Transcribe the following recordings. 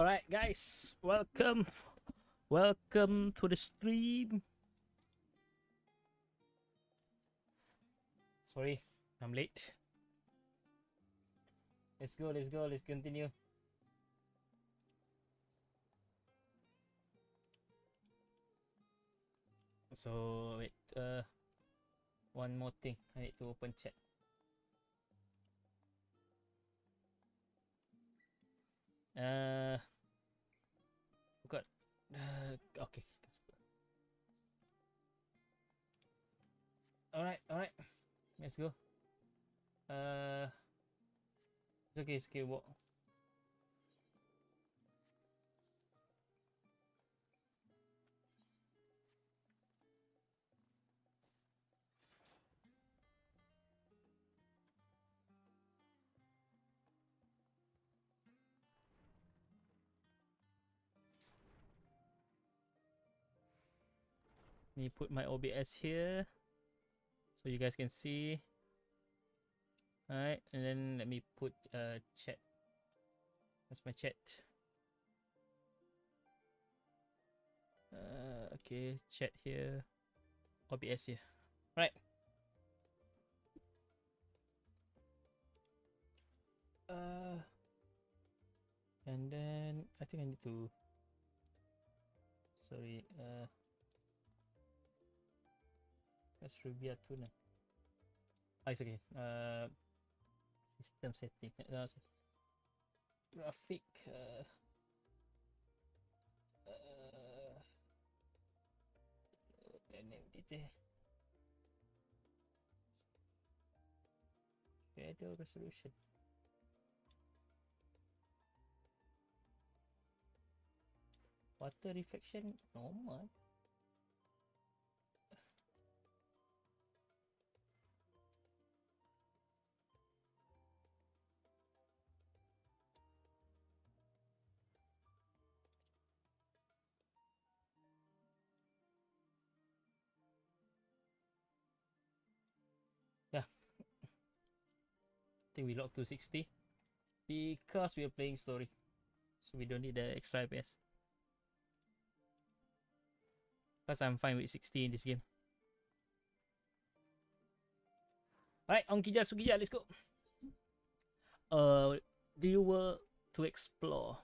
Alright guys, welcome to the stream. Sorry, I'm late. Let's go, let's continue. So wait, one more thing, I need to open chat. Got okay. Alright, let's go. It's okay, walk. Let me put my OBS here so you guys can see. Alright, and then let me put chat. That's my chat. Okay, chat here. OBS here. Right. And then I think I need to. Sorry. Let's review tuna. It's okay. System setting. Graphic. Shadow resolution. Water reflection normal. Yeah. I think we locked to 60 because we are playing story, so we don't need the extra FPS. Plus I'm fine with 60 in this game. Alright, on Kija Sukija, let's go. Do you want to explore?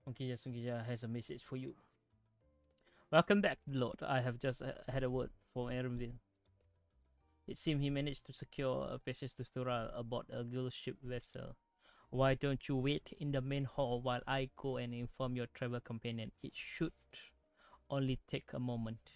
Sungija Sungija has a message for you. Welcome back, Lord. I have just had a word from Eremville. It seems he managed to secure a passage to Stura aboard a girl ship vessel. Why don't you wait in the main hall while I go and inform your travel companion? It should only take a moment.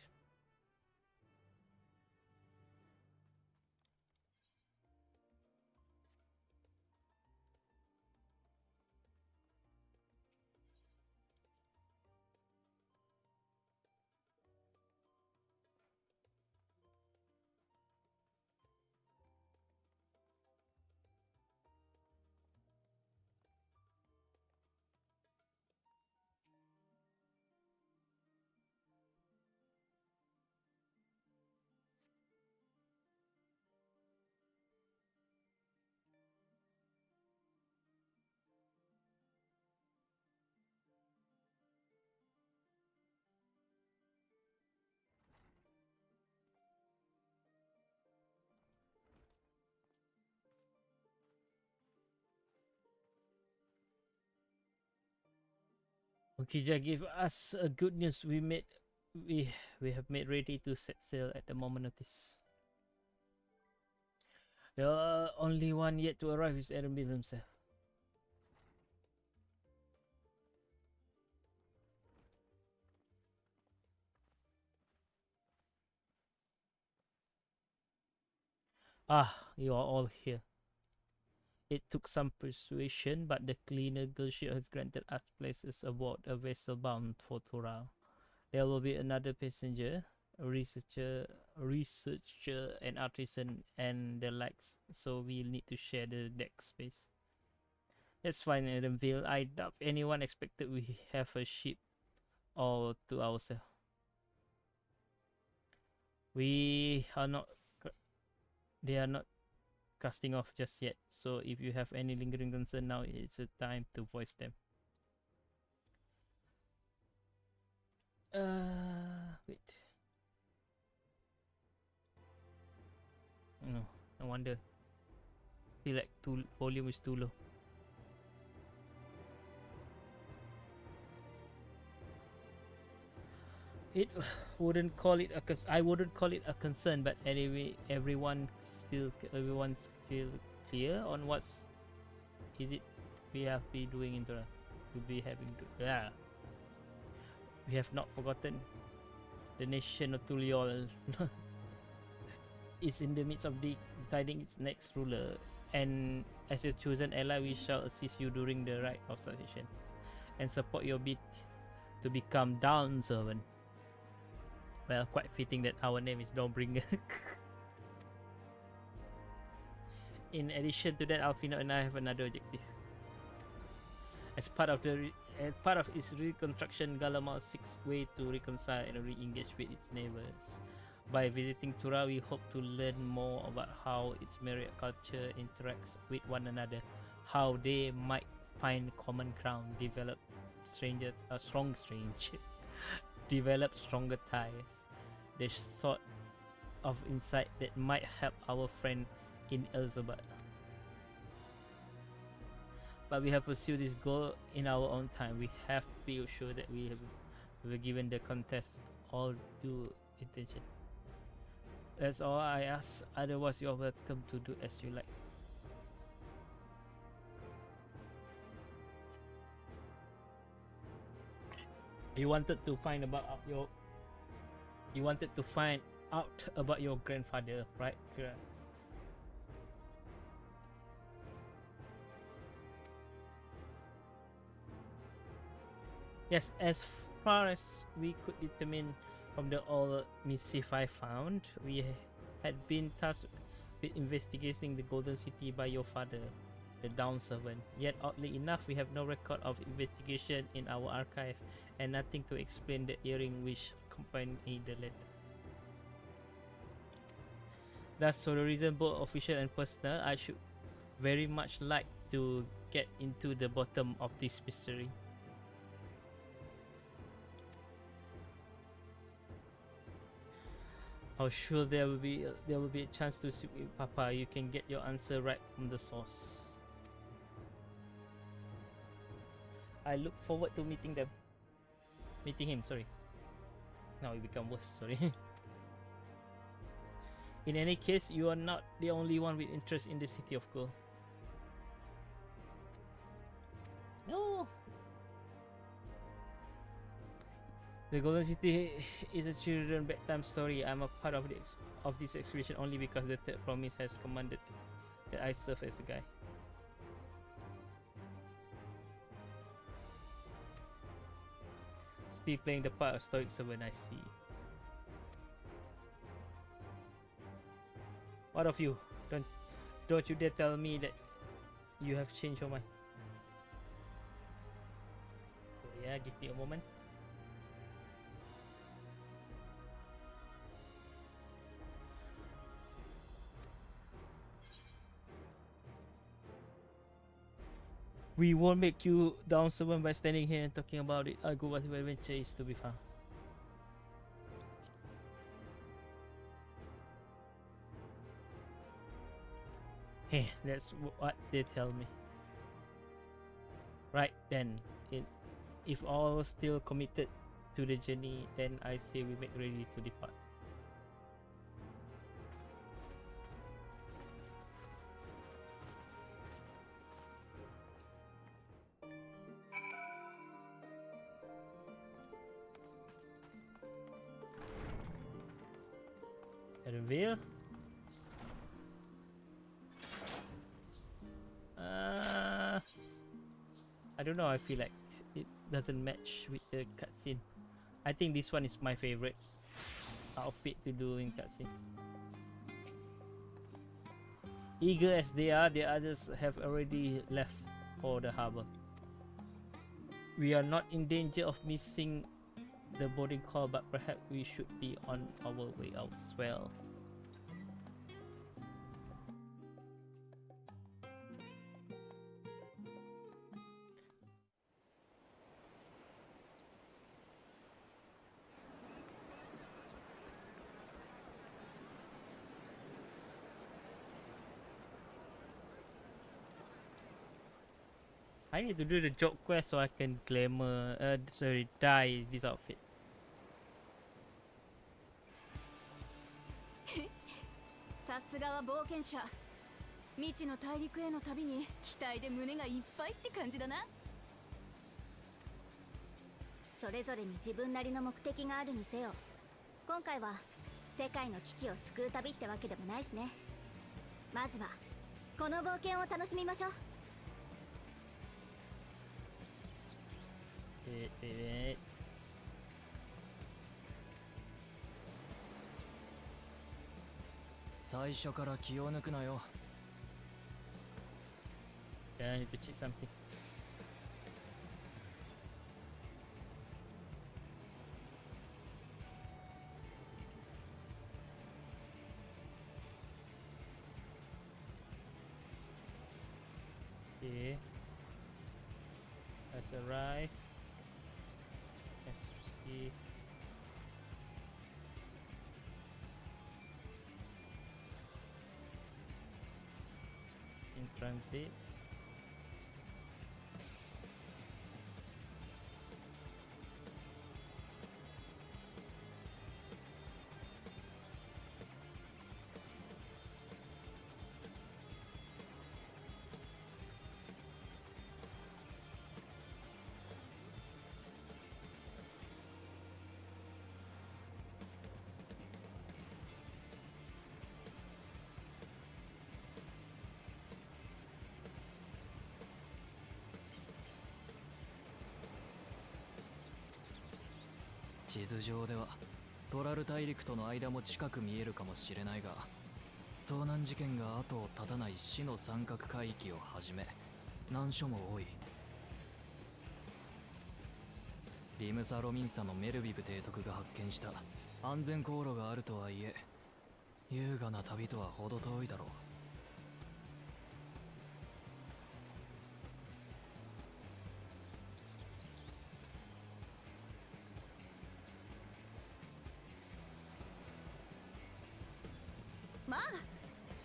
Okija give us a good news. We have made ready to set sail at the moment notice. The only one yet to arrive is Eremville himself. Ah, you are all here. It took some persuasion, but the cleaner girlship has granted us places aboard a vessel bound for Tura. There will be another passenger researcher and artisan and the likes, so we'll need to share the deck space. That's fine, Edenville. I doubt anyone expected we have a ship all to ourselves. We are not. They are not casting off just yet. So if you have any lingering concern, now it's a time to voice them. Wait. No, no wonder. Feel like volume is too low. It wouldn't call it a I wouldn't call it a concern, but anyway, everyone's still clear on what's is it we have been doing in the we'll be having to we have not forgotten the nation of Tuliol is in the midst of deciding its next ruler, and as your chosen ally, we shall assist you during the rite of succession and support your bid to become Dawn servant. Well, quite fitting that our name is Dawnbringer. In addition to that, Alfino and I have another objective. As part of its reconstruction, Galamar seeks way to reconcile and re-engage with its neighbors. By visiting Tura, we hope to learn more about how its myriad culture interacts with one another, how they might find common ground, develop develop stronger ties. The sort of insight that might help our friend in Elizabeth. But we have pursued this goal in our own time. We have to be sure that we have given the contest all due attention. That's all I ask. Otherwise, you're welcome to do as you like. You wanted to find out about your grandfather, right? Kira? Yes, as far as we could determine from the old missive I found, we had been tasked with investigating the Golden City by your father, the Dawn servant. Yet oddly enough, we have no record of investigation in our archive and nothing to explain the earring which accompanied the letter. Thus, for the reason both official and personal, I should very much like to get into the bottom of this mystery. I'm sure there will be a chance to speak with Papa. You can get your answer right from the source. I look forward to meeting him, sorry. Now it become worse, sorry. In any case, you are not the only one with interest in the City of Gold. No. The Golden City is a children's bedtime story. I'm a part of this expedition only because the Third Promise has commanded that I serve as a guide. Still playing the part of stoic servant, I see. What of you? Don't you dare tell me that you have changed your mind. So yeah, give me a moment. We won't make you down someone by standing here and talking about it. I'll go whatever adventure is to be found. Hey, that's what they tell me. Right then, if all still committed to the journey, then I say we make ready to depart. Reveal. I don't know. I feel like it doesn't match with the cutscene. I think this one is my favorite. outfit to do in cutscene. Eager as they are, the others have already left for the harbor. We are not in danger of missing the boarding call, but perhaps we should be on our way out as well. I need to do the job quest so I can glamour, dye this outfit. さすがは冒険者。未知の大陸への旅に期待で胸がいっぱいって感じだな。それぞれに自分なりの目的があるにせよ、今回は世界の危機を救う旅ってわけでもないしね。まずはこの冒険を楽しみましょう。最初から気を抜くなよ。Yeah, I need to check something. Okay. Let's arrive. Let's see. In transit.地図上ではトラル大陸との間も近く見えるかもしれないが、遭難事件が後を絶たない死の三角海域をはじめ難所も多い。リムサ・ロミンサのメルビブ提督が発見した安全航路があるとはいえ、優雅な旅とは程遠いだろう。まあ、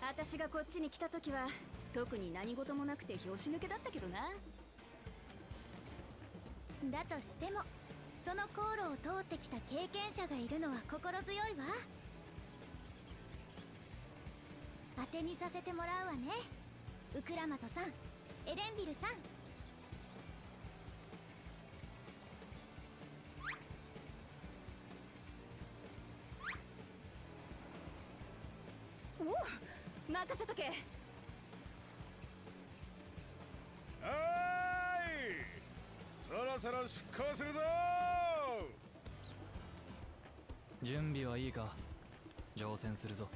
私がこっちに来た時は特に何事もなくて拍子抜けだったけどな。だとしてもその航路を通ってきた経験者がいるのは心強いわ。当てにさせてもらうわね、ウクラマトさん、エレンビルさん。おう、任せとけ。はーい、そろそろ出航するぞ。準備はいいか？乗船するぞ。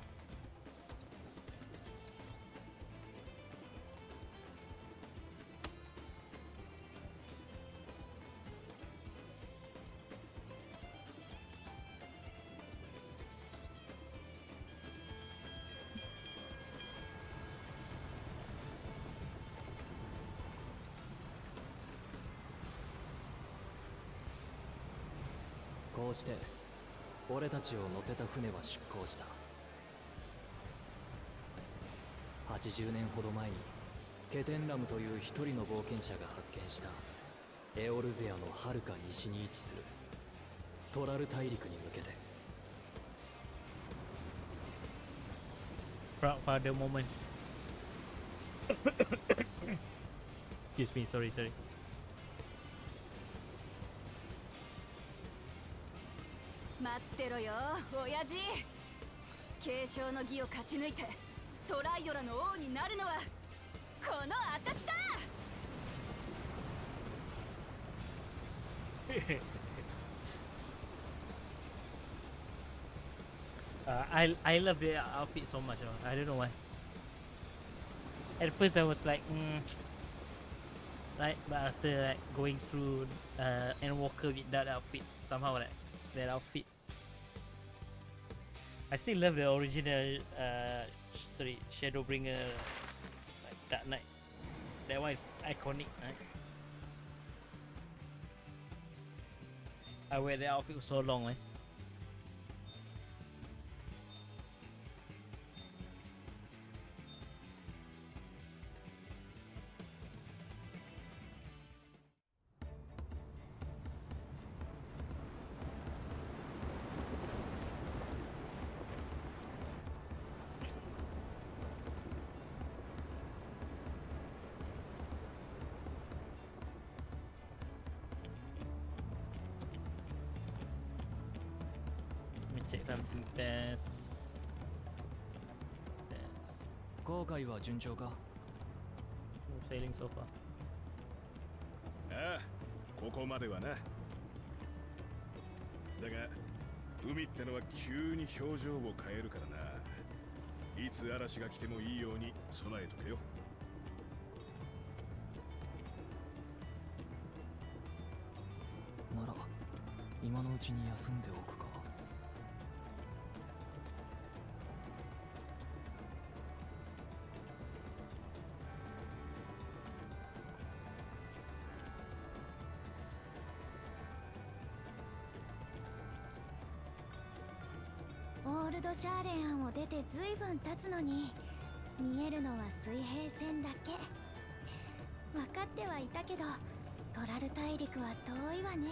こうして俺たちを乗せた船は出港した。80年ほど前にケテンラムという一人の冒険者が発見したエオルゼアのはるか西に位置するトラル大陸に向けて。 Proud father moment. Excuse me, sorry. 待ってろよ、親父。継承の儀を勝ち抜いてトライドラの王になるのはこの私だ。I love the outfit so much. I don't know why. At first I was like, right, but after like going through Endwalker with that outfit, somehow like that outfit, I still love the original Shadowbringer, like Dark Knight. That one is iconic, right? I wear the outfit for so long, eh? Check something test. 航海は順調か？ Sailing so far. ああ、ここまではな。だが海ってのは急に表情を変えるからな。いつ嵐が来てもいいように備えとけよ。なら今のうちに休んでおくか。オールドシャーレアンを出てずいぶん経つのに、見えるのは水平線だけ。分かってはいたけど、トラル大陸は遠いわね。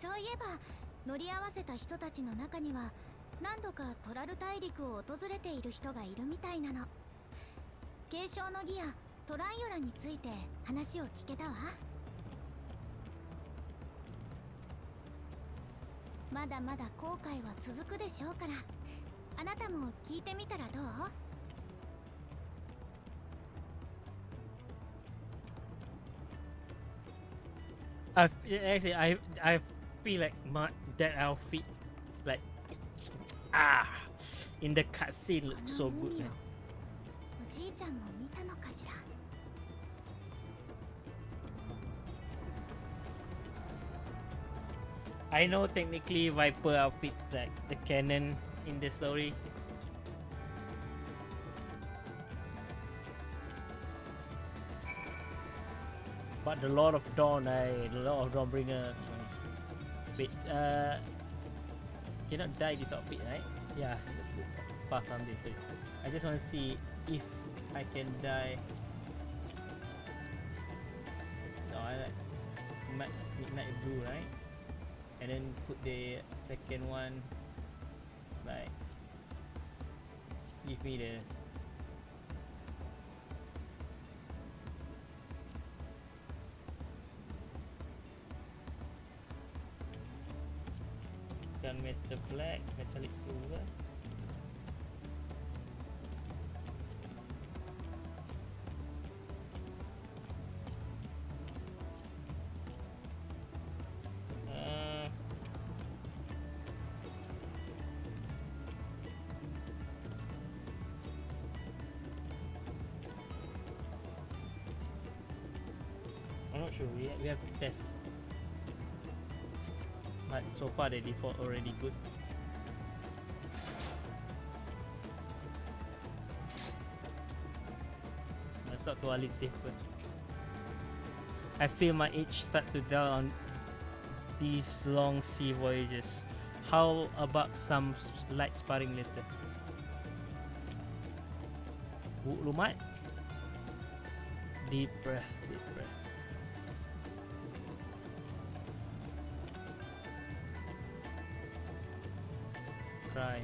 そういえば乗り合わせた人たちの中には何度かトラル大陸を訪れている人がいるみたいなの。継承の儀やトライオラについて話を聞けたわ。まだまだ後悔は続くでしょうから、あなたも聞いてみたらどう？Actually, I feel like that outfit, like in the cutscene looks so good, man. おじいちゃんも見たのかしら。I know technically Viper outfits like the canon in the story. But the Lord of Dawn, the Lord of Dawnbringer, wait, cannot die this outfit, right? Yeah, pass something. So I just want to see if I can die. No, I like midnight blue, right? And then put the second one, like, give me the gunmetal black, metallic silver. I'm not sure, we have to test. But so far the default already good. Let's talk to Ali safe first. I feel my age start to down on these long sea voyages. How about some light sparring later? Lumat? Deep breath, deep breath. Cry.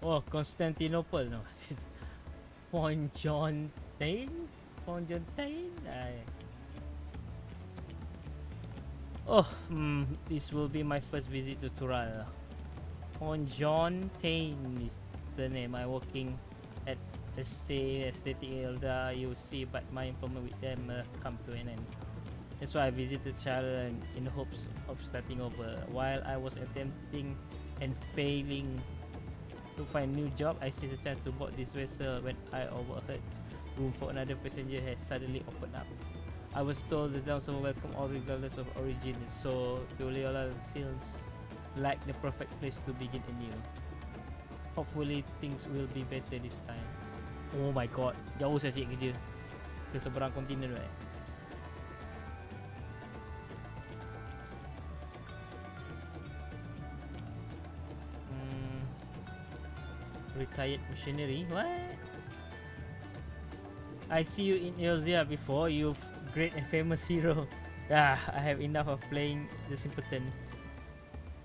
Oh, Constantinople. No, this is Fontaine. Fontaine. Oh, this will be my first visit to Tural. On John Tain is the name. I'm working at Aesthetic Elda, you see, but my employment with them come to an end. That's why I visited Charlotte in hopes of starting over. While I was attempting and failing to find a new job, I seized the chance to board this vessel when I overheard room for another passenger has suddenly opened up. I was told the Dawntrail welcome all regardless of origin, so Tulola seems like the perfect place to begin anew. Hopefully things will be better this time. Oh my god, jauh saya cik kerja ke seberang kontinen tu Retired missionary, what? I see you in Elzia before, you great and famous hero. Ah, I have enough of playing the simpleton.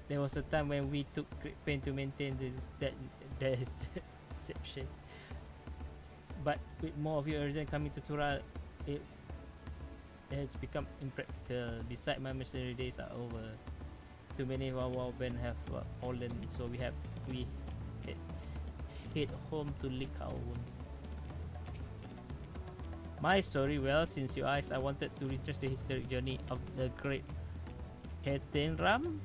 There was a time when we took great pain to maintain that deception. But with more of your urgent coming to Tural, it has become impractical. Besides, my missionary days are over. Too many of our men have fallen, so we head home to lick our wounds. My story, well, since you asked, I wanted to retrace the historic journey of the great Hetenram.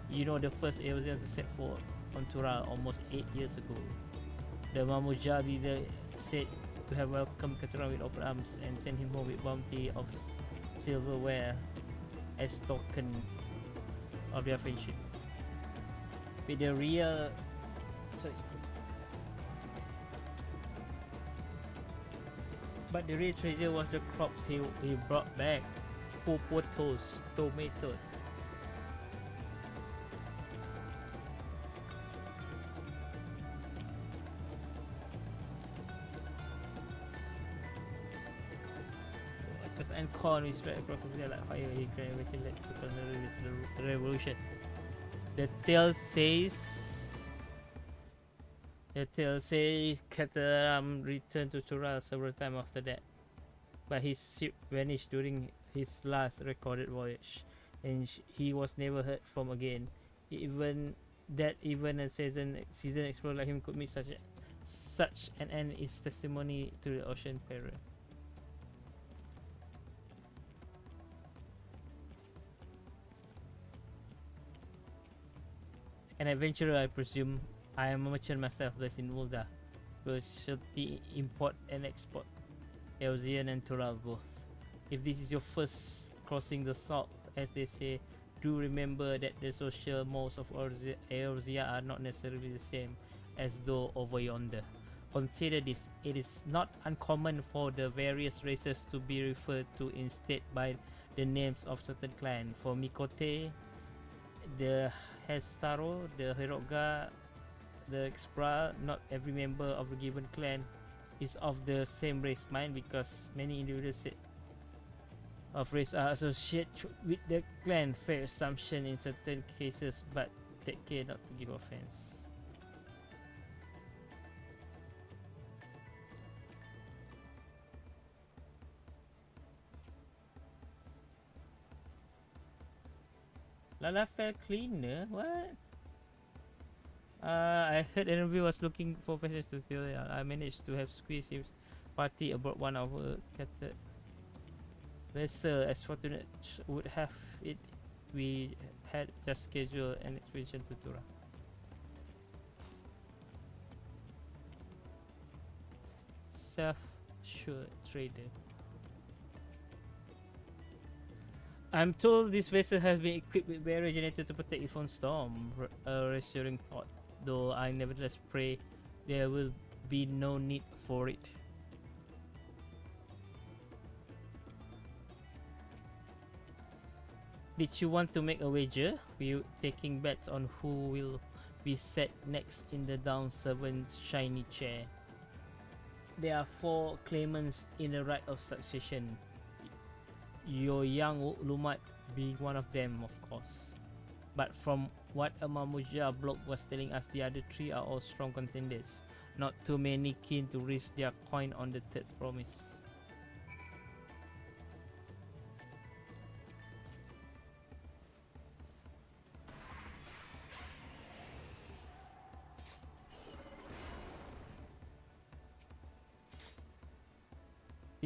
You know, the first Eosians to set foot on Tural almost 8 years ago. The Mamuja leader said to have welcomed Tural with open arms and sent him home with bounty of silverware as token of their friendship. With the real but the real treasure was the crops he brought back. Potatoes, tomatoes. And corn is spread across the like fire. He gradually led to the revolution. The tale says Kataram returned to Tural several times after that, but his ship vanished during his last recorded voyage, and he was never heard from again. Even a seasoned explorer like him could meet such an end is testimony to the ocean peril. An adventurer, I presume. I am a merchant myself, based in Ulda. Specialty import and export. Elzian and Tural both. If this is your first crossing the salt, as they say, do remember that the social mores of Eorzea are not necessarily the same as those over yonder. Consider this, it is not uncommon for the various races to be referred to instead by the names of certain clans. For Mikote, the Hestaro, the Hiroga, the Expra, not every member of a given clan is of the same race mind, because many individuals of race are associated with the clan. Fair assumption in certain cases, but take care not to give offense. Lala fell cleaner? What? I heard NRB was looking for passengers to steal. I managed to have squeezed his party aboard one of our catered vessel. As fortunate would have it, we had just scheduled an expedition to Tura. Self-sure trader. I'm told this vessel has been equipped with barrier generator to protect it from storm. A reassuring thought, though I nevertheless pray there will be no need for it. Did you want to make a wager? We're taking bets on who will be set next in the down 7 shiny chair. There are 4 claimants in the right of succession. Your young Lumat being one of them, of course. But from what a Mamuja blog was telling us, the other 3 are all strong contenders. Not too many keen to risk their coin on the third promise.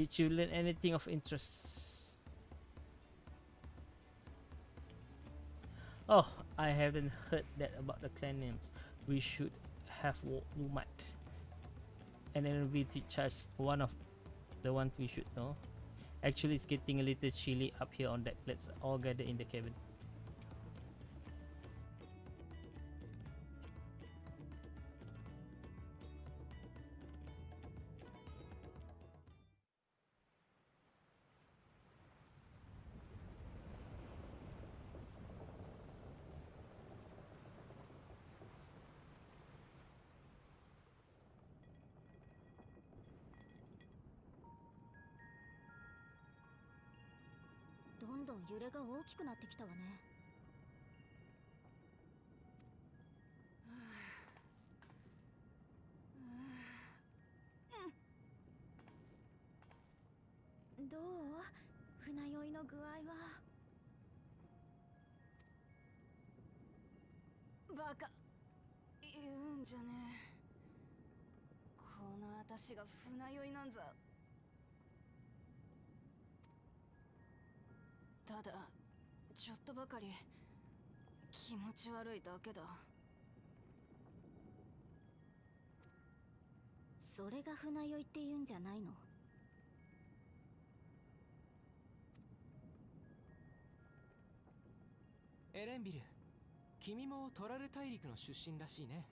Did you learn anything of interest? Oh, I haven't heard that about the clan names. We should have Numat. And then we teach us one of the ones we should know. Actually, it's getting a little chilly up here on deck. Let's all gather in the cabin.どんどん揺れが大きくなってきたわね。どう？船酔いの具合は。バカ言うんじゃねえ。この私が船酔いなんざ。ただちょっとばかり気持ち悪いだけだ。それが船酔いって言うんじゃないの？エレンビル、君もトラル大陸の出身らしいね。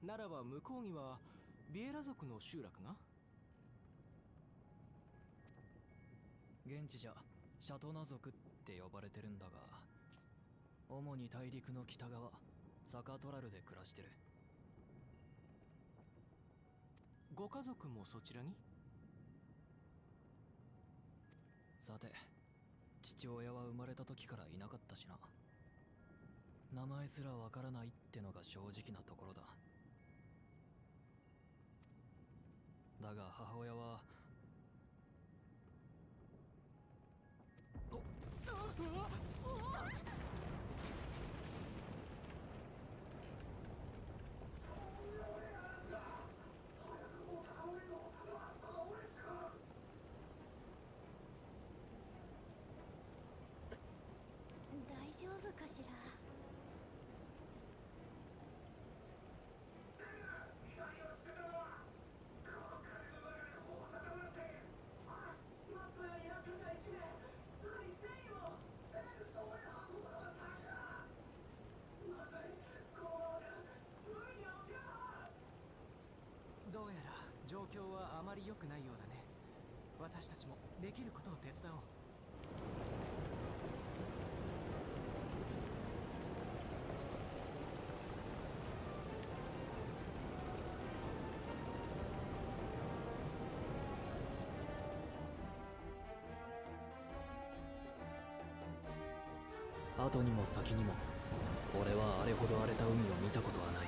ならば向こうにはビエラ族の集落が？現地じゃシャトナ族って呼ばれてるんだが、主に大陸の北側サカトラルで暮らしてる。ご家族もそちらに？さて、父親は生まれた時からいなかったしな。名前すらわからないってのが正直なところだ。だが母親は大丈夫かしら。どうやら状況はあまり良くないようだね。私たちもできることを手伝おう。後にも先にも俺はあれほど荒れた海を見たことはない。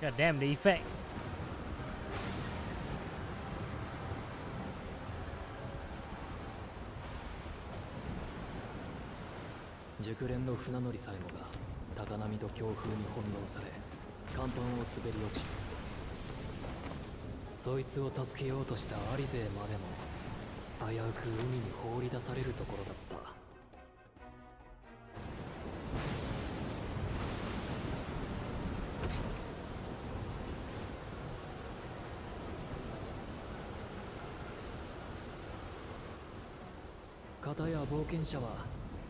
God damn the effect. 熟練の船乗りさえもが高波と強風に翻弄され甲板を滑り落ち、そいつを助けようとしたアリ勢までも危うく海に放り出されるところだった。片や冒険者は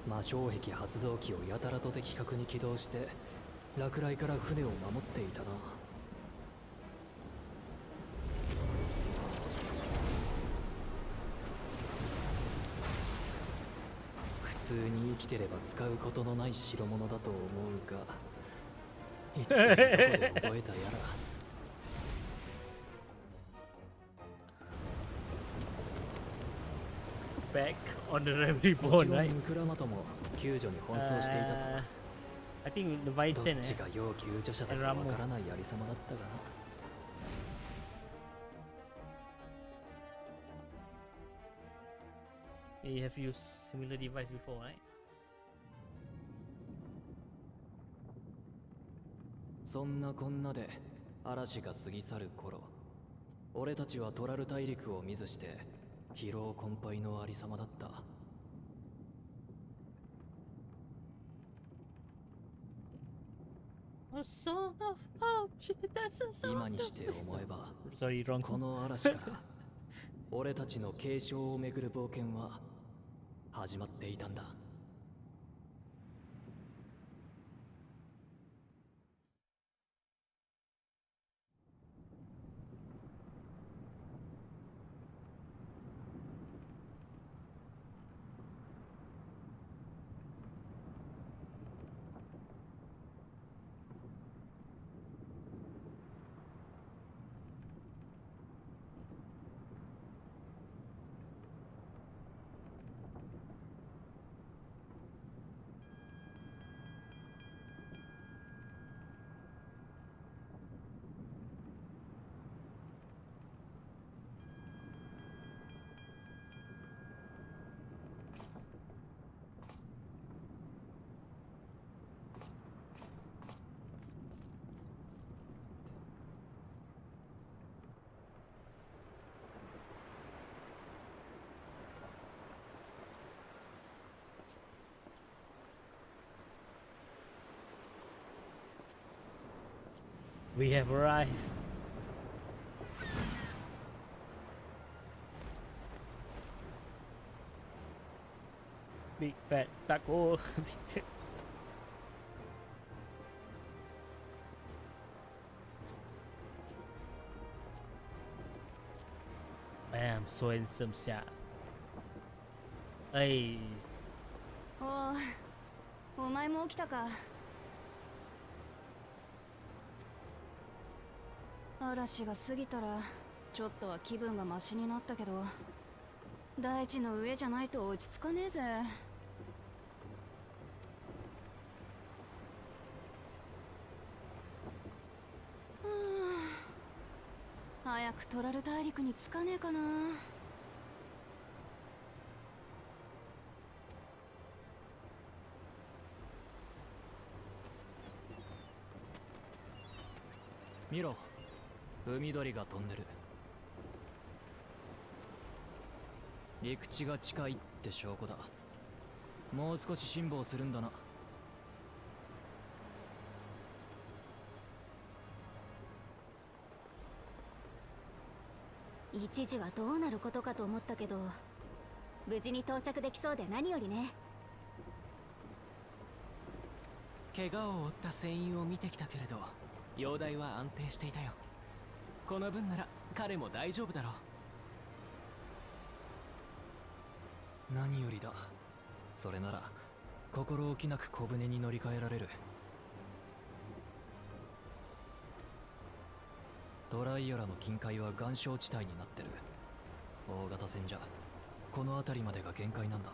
魔性壁発動機をやたらと的確に起動して落雷から船を守っていたな。普通に生きてれば使うことのない代物だと思うが、一体どこで覚えたやら。Back on the reborn, もちろん right? クラマトも救助に奔走していたぞ。I think the どっ Viten, ちが要救助者だかわからないありさまだったがな。You have used similar device before, right? そんなこんなで嵐が過ぎ去る頃、俺たちはトラル大陸を見ずして疲労困憊のありさまだった。今にして思えばこの嵐から俺たちの継承をめぐる冒険は始まっていたんだ。We have arrived. Big fat taco. Bam, so handsome, sia. Hey. お前も起きたか。嵐が過ぎたらちょっとは気分がマシになったけど、大地の上じゃないと落ち着かねえぜ。早くトラル大陸に着かねえかな。見ろ、海鳥が飛んでる。陸地が近いって証拠だ。もう少し辛抱するんだな。一時はどうなることかと思ったけど、無事に到着できそうで何よりね。怪我を負った船員を見てきたけれど、容体は安定していたよ。この分なら彼も大丈夫だろう。何よりだ。それなら心置きなく小舟に乗り換えられる。トライオラの近海は岩礁地帯になってる。大型船じゃこの辺りまでが限界なんだ。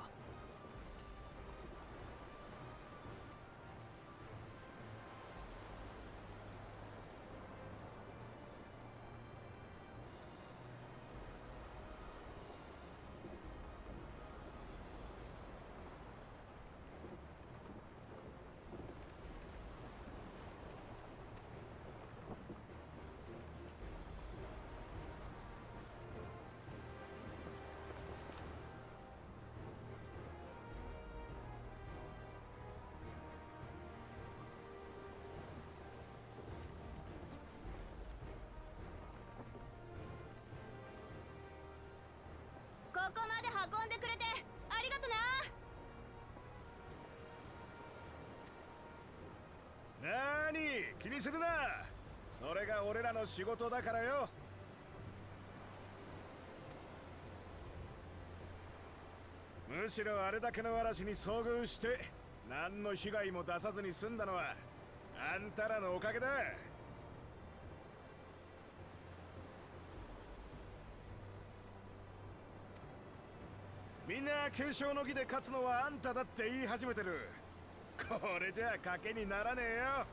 ここまで運んでくれてありがとな。なーに気にするな。それが俺らの仕事だからよ。むしろあれだけの嵐に遭遇して何の被害も出さずに済んだのはあんたらのおかげだ。みんな継承の儀で勝つのはあんただって言い始めてる。これじゃあ賭けにならねえよ。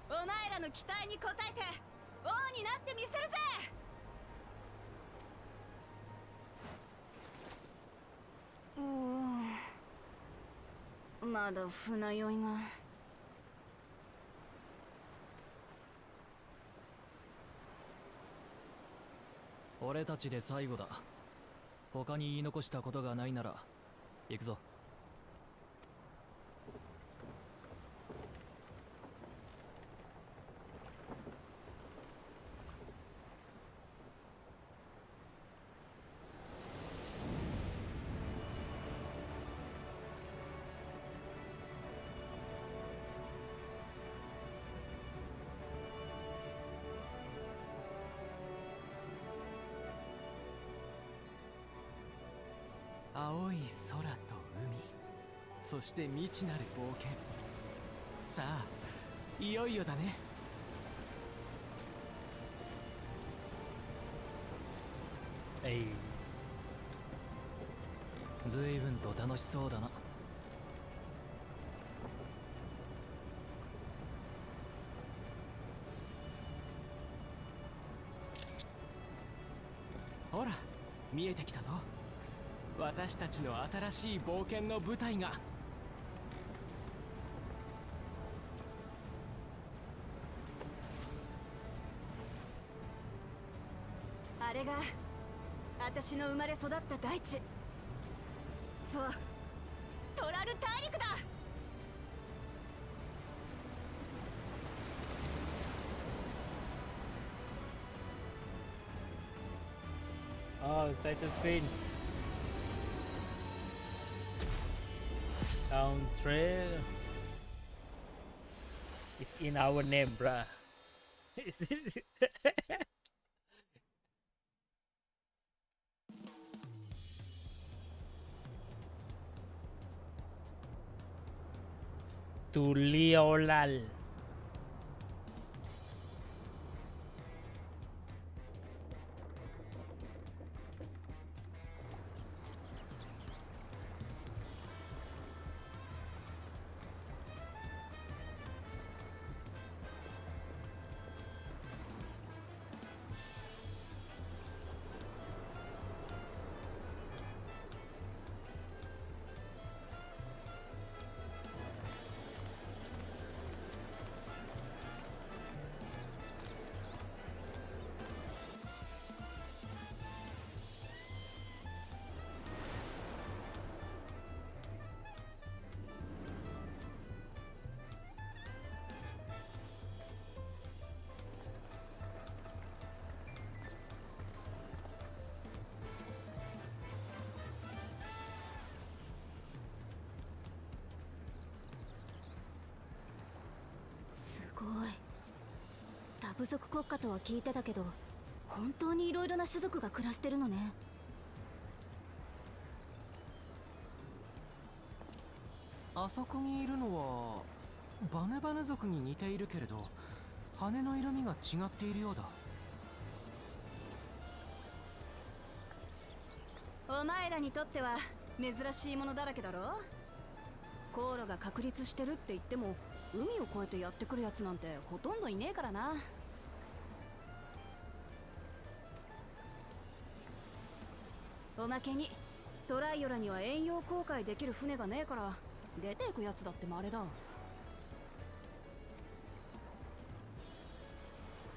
お前らの期待に応えて王になってみせるぜ。まだ船酔いが。俺たちで最後だ。他に言い残したことがないなら行くぞ。青い空と海、そして未知なる冒険。さあいよいよだね。えい。随分と楽しそうだな。ほら見えてきたぞ、私たちの新しい冒険の舞台が。あれが私の生まれ育った大地。そう、トラル大陸だ。Oh, title screen. Dawntrail. It's in our name, bruh. Is it? Tuliolal.すごい。多部族国家とは聞いてたけど、本当にいろいろな種族が暮らしてるのね。あそこにいるのはバネバネ族に似ているけれど、羽の色味が違っているようだ。お前らにとっては珍しいものだらけだろ。航路が確立してるって言っても、海を越えてやってくるやつなんてほとんどいねえからな。おまけにトライオラには遠洋航海できる船がねえから、出ていくやつだって稀だ。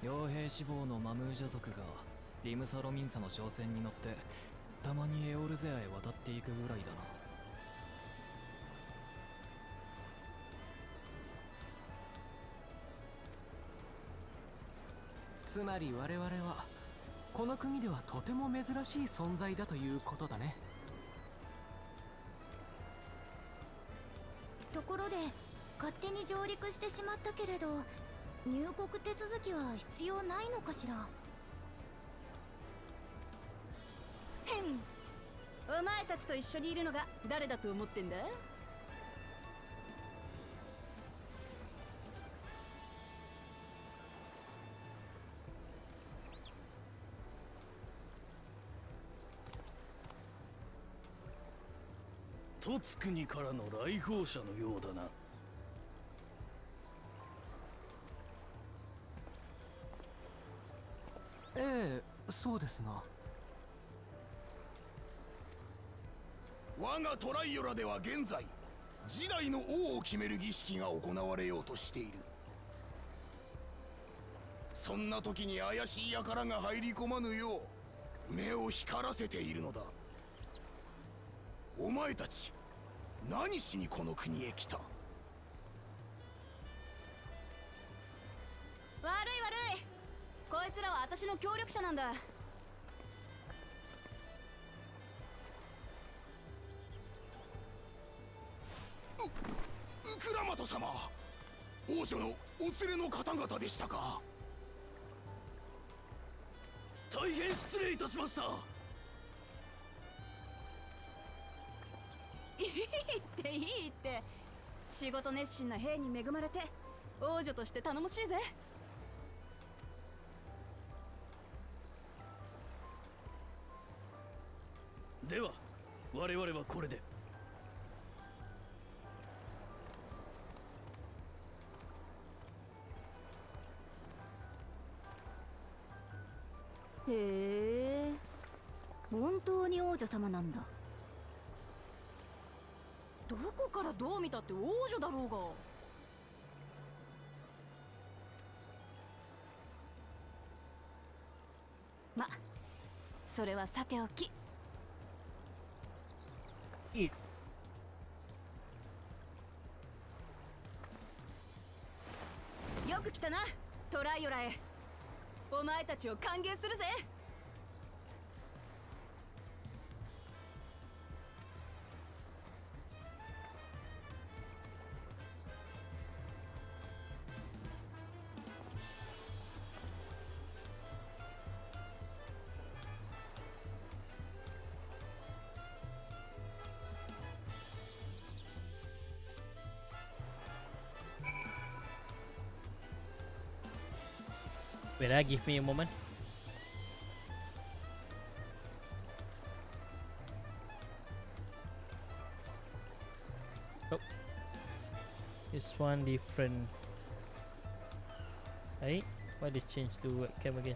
傭兵志望のマムージャ族がリムサロミンサの商船に乗ってたまにエオルゼアへ渡っていくぐらいだな。つまり我々はこの国ではとても珍しい存在だということだね。ところで勝手に上陸してしまったけれど、入国手続きは必要ないのかしら。へん、お前たちと一緒にいるのが誰だと思ってんだ。トツ国からの来訪者のようだな。ええ、そうですが。我がトライオラでは現在次代の王を決める儀式が行われようとしている。そんな時に怪しい輩が入り込まぬよう目を光らせているのだ。お前たち何しにこの国へ来た？悪い悪い、こいつらは私の協力者なんだ。ウクラマト様、王女のお連れの方々でしたか。大変失礼いたしました。いいっていいって、仕事熱心な兵に恵まれて王女として頼もしいぜ。では我々はこれで。へえ、本当に王女様なんだ。どこからどう見たって王女だろうが。ま、それはさておき。いい。よく来たな、トライオラへ。お前たちを歓迎するぜ。Wait, give me a moment. Oh, this one different. Hey, why they change to webcam again?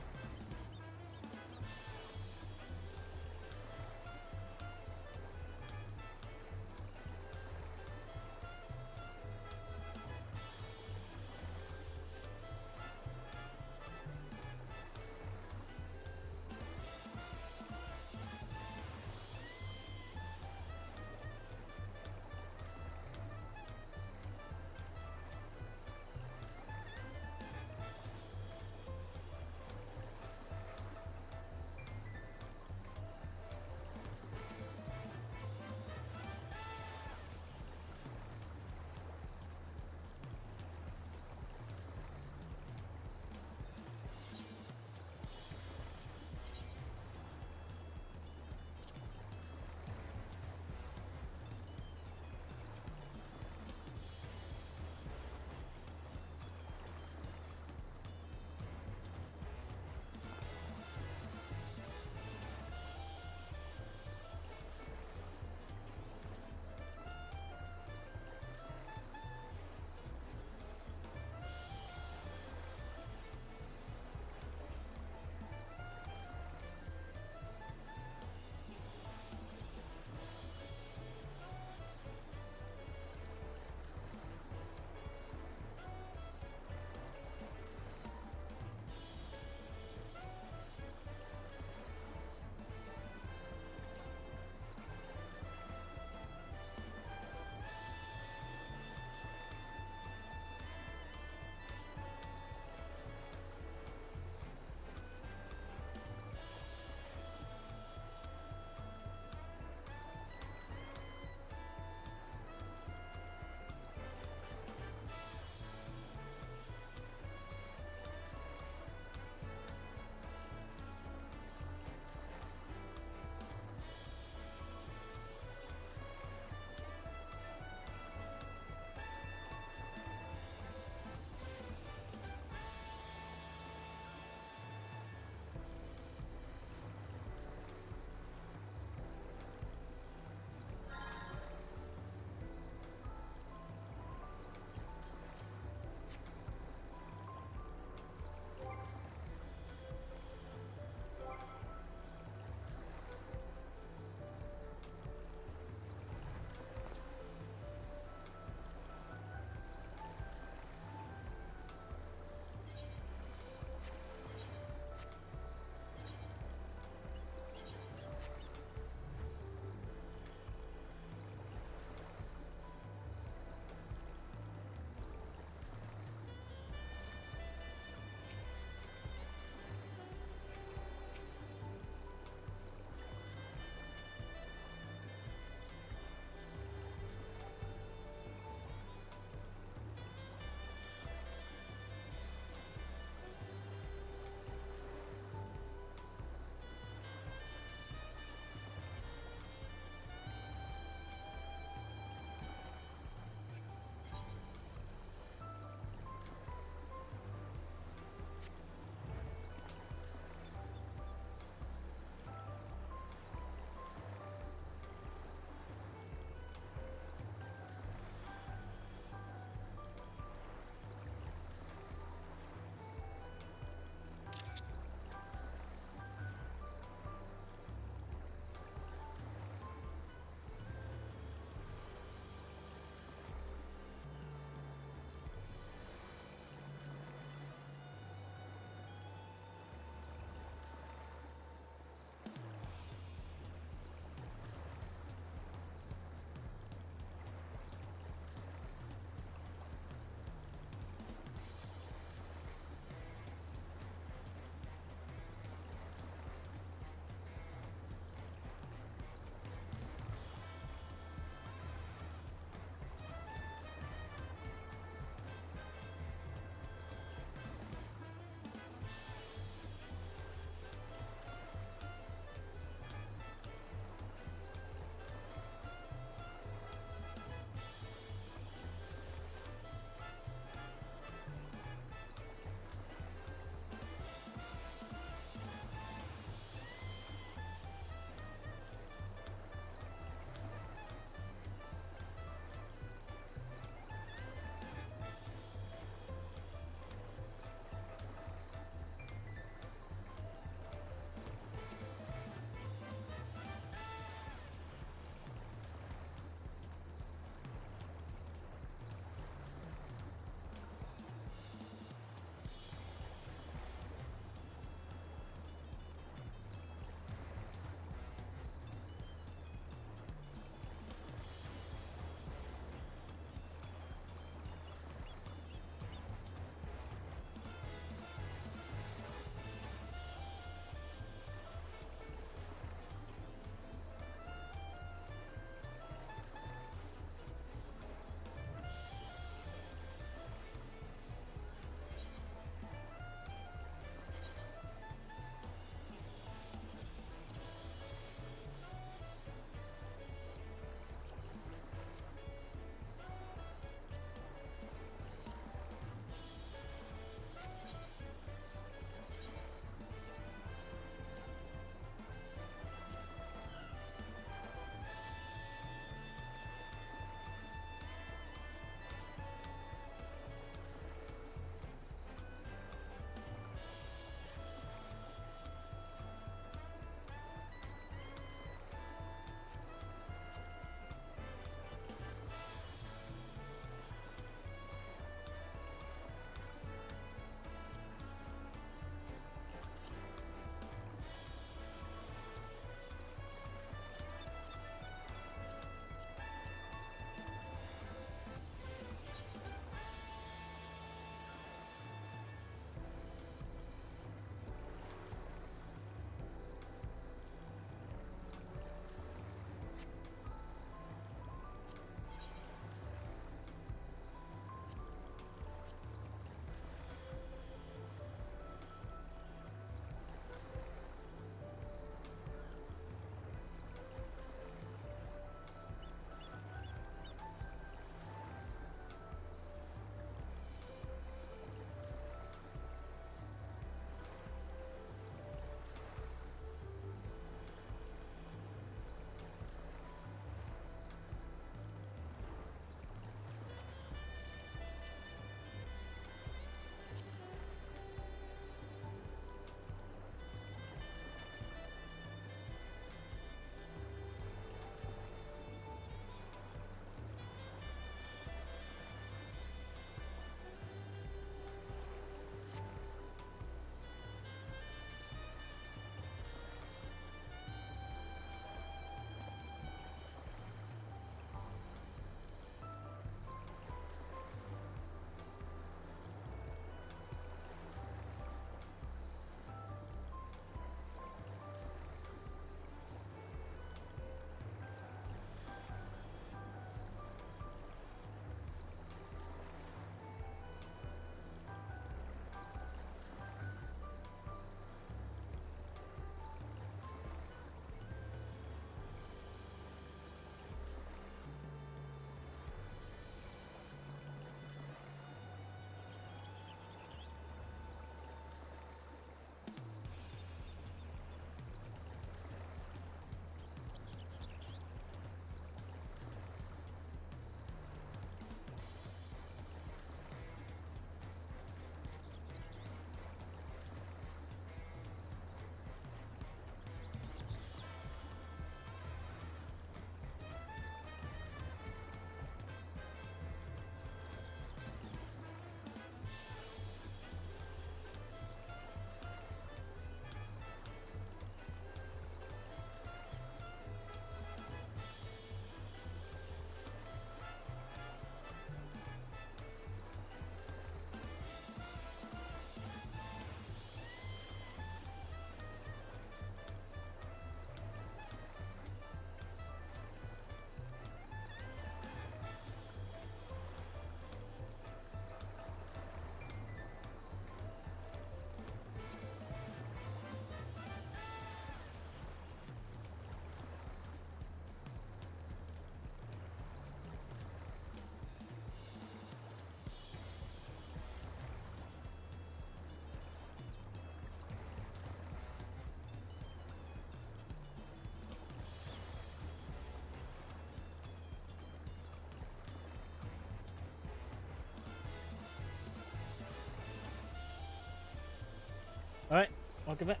Alright, welcome back.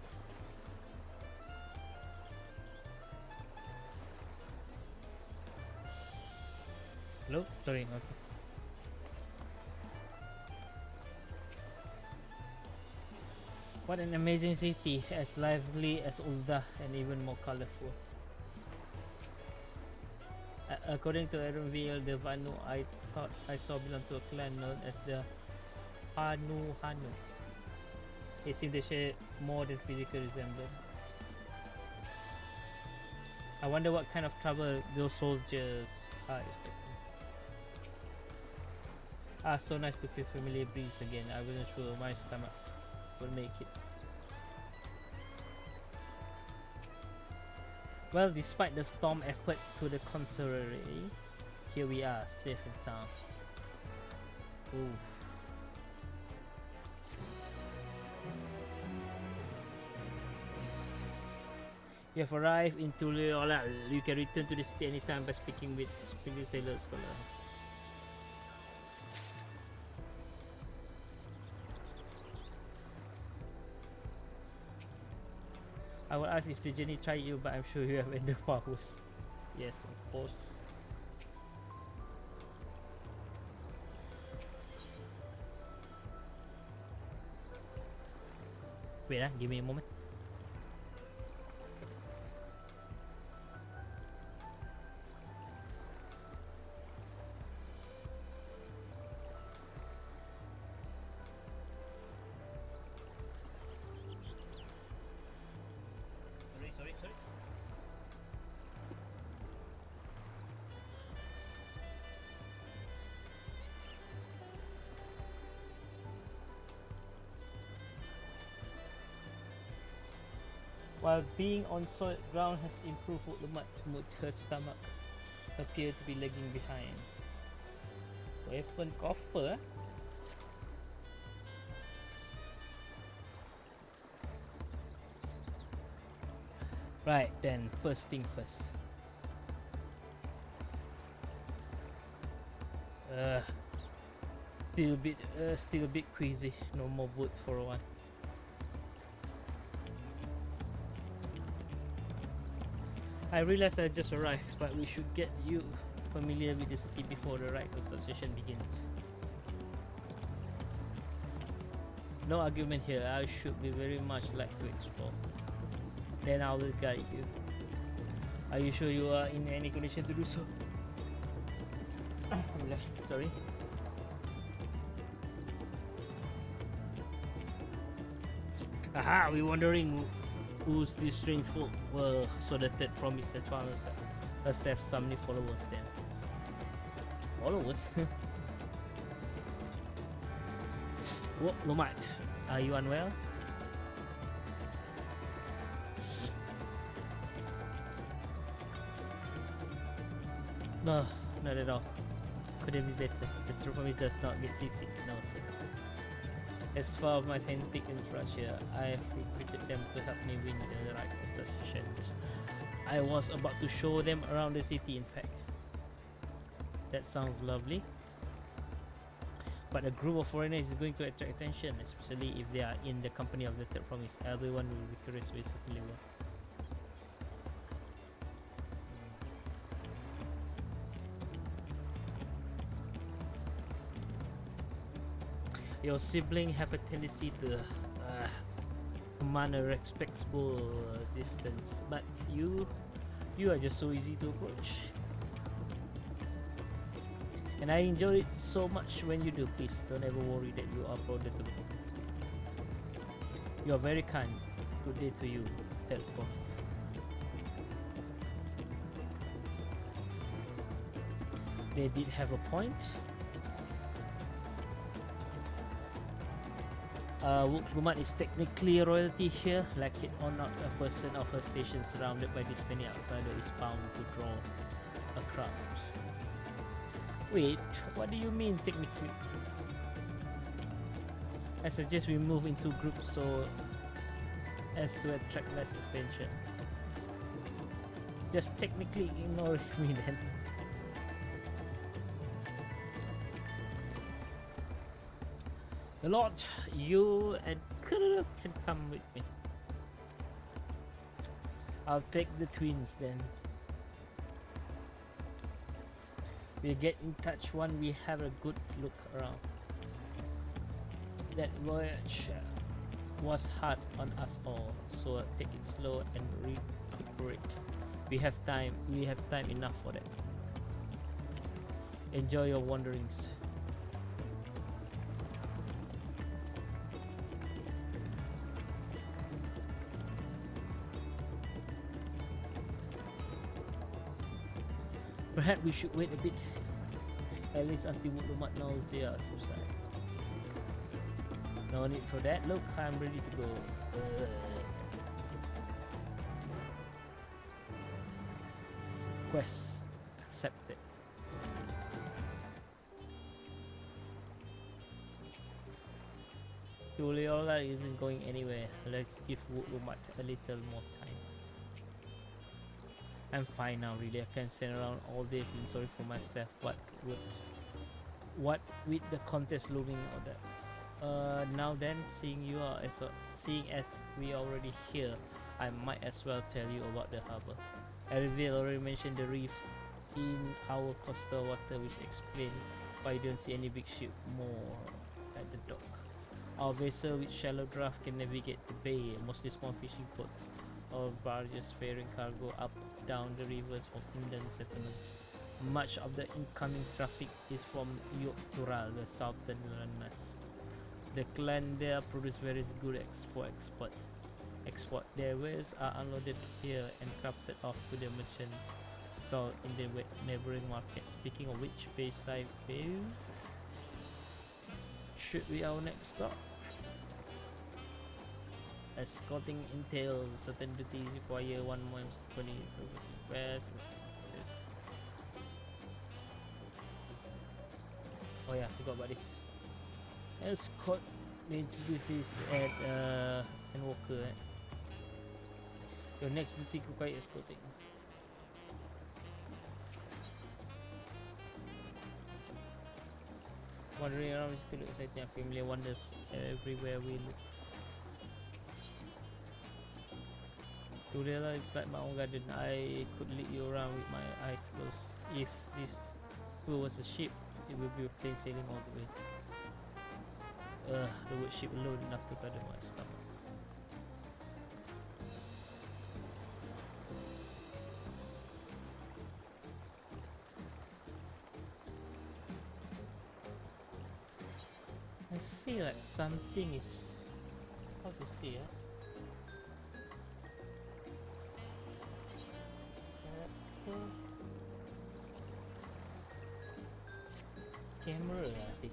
Hello? Sorry, okay. What an amazing city, as lively as Ulda and even more colorful. According to Erenville, the Vanu I thought I saw belonged to a clan known as the Hanu Hanu. It seemed they share more than physical resemblance. I wonder what kind of trouble those soldiers are expecting. Ah, so nice to feel familiar breeze again. I wasn't sure my stomach will make it. Well, despite the storm effort to the contrary, here we are, safe and sound. Ooh. You have arrived in Tuliola. You can return to the city anytime by speaking with Sailor Scholar. I will ask if the journey tried you, but I'm sure you have ender powers. Yes, of course. Wait, give me a moment. Sorry. While being on solid ground has improved much, her stomach appeared to be lagging behind. Weapon coffer? Right then, first thing first. Still a bit queasy. No more boots for one. I realize I just arrived, but we should get you familiar with the city before the rite of succession begins. No argument here. I should be very much like to explore. Then I will guide you. Are you sure you are in any condition to do so? Sorry. Aha! We're wondering who's this strange folk. Well, so the third promise has found herself some new followers then. Followers? What, Lomat? Are you unwell? No, not at all. Couldn't be better. The promise does not get seasick, no sir. As far as my scientific infrastructure, I have recruited them to help me win the right of succession. I was about to show them around the city, in fact. That sounds lovely. But a group of foreigners is going to attract attention, especially if they are in the company of the third promise. Everyone will be curious with certainly will. Your sibling have a tendency to command a respectable distance, but you are just so easy to approach. And I enjoy it so much when you do. Please don't ever worry that you are predictable. You are very kind. Good day to you, third promise. They did have a point. Woman is technically royalty here, like it or not. A person of her station surrounded by this many outsiders is bound to draw a crowd. Wait, what do you mean technically? I suggest we move into groups so as to attract less attention. Just technically ignore me then. Lord, you and Kuru can come with me. I'll take the twins then. We'll get in touch when we have a good look around. That voyage was hard on us all, so take it slow and recuperate. We have time enough for that. Enjoy your wanderings. Perhaps we should wait a bit, at least until Muklumat nausea subside. No need for that. Look, I'm ready to go. Quest accepted. Juliola isn't going anywhere. Let's give Muklumat a little more time. I'm fine now, really. I can't stand around all day feeling sorry for myself. What with the contest looming or that. Now then, seeing as we already here, I might as well tell you about the harbor. Elville already mentioned the reef in our coastal water, which explains why you don't see any big ship more at the dock. Our vessel with shallow draft can navigate the bay, mostly small fishing boats or barges ferrying cargo up down the rivers from inland settlements. Much of the incoming traffic is from Dawntrail, the southern landmass. The clan there produce very good export. Their wares are unloaded here and crafted off to the merchants stalled in the neighboring market. Speaking of which, Bayside Bay should be our next stop. Escorting entails certain duties require 1 month 20 west. Oh yeah, I forgot about this. Escort, they introduce this at Walker. Your next duty requires escorting. Wandering around is still exciting and familiar wonders everywhere we look. Tudela is like my own garden. I could lead you around with my eyes closed. If this was a ship, it would be a plain sailing all the way. The word ship alone enough to gather my stomach. I feel like something is, how to say camera I think.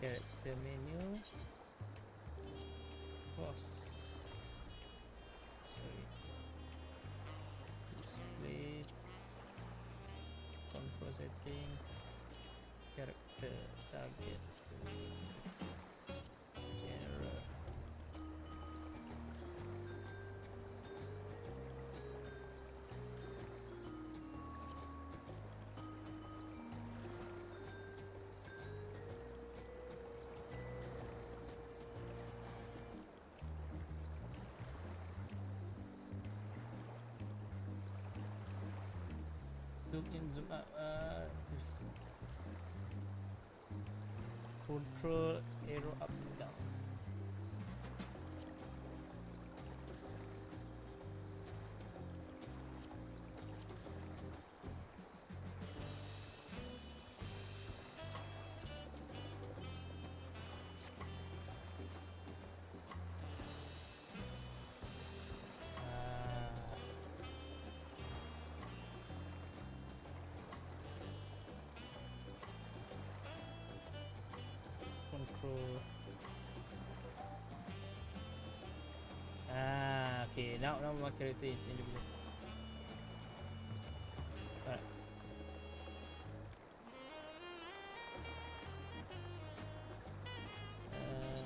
Character menu. Cross. Sorry. Display. Control setting. Character. Target. Genre. Zoom in, zoom out. Control arrow up and down. Control. Okay. Now my character is individual. Alright.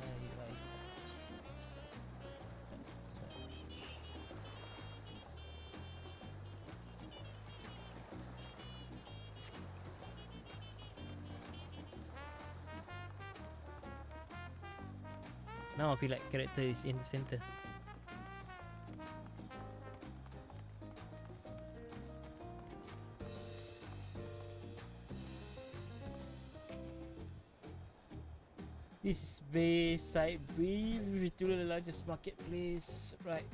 UI. Now I feel like character is in the center. This is Bayside B, literally the largest marketplace, right?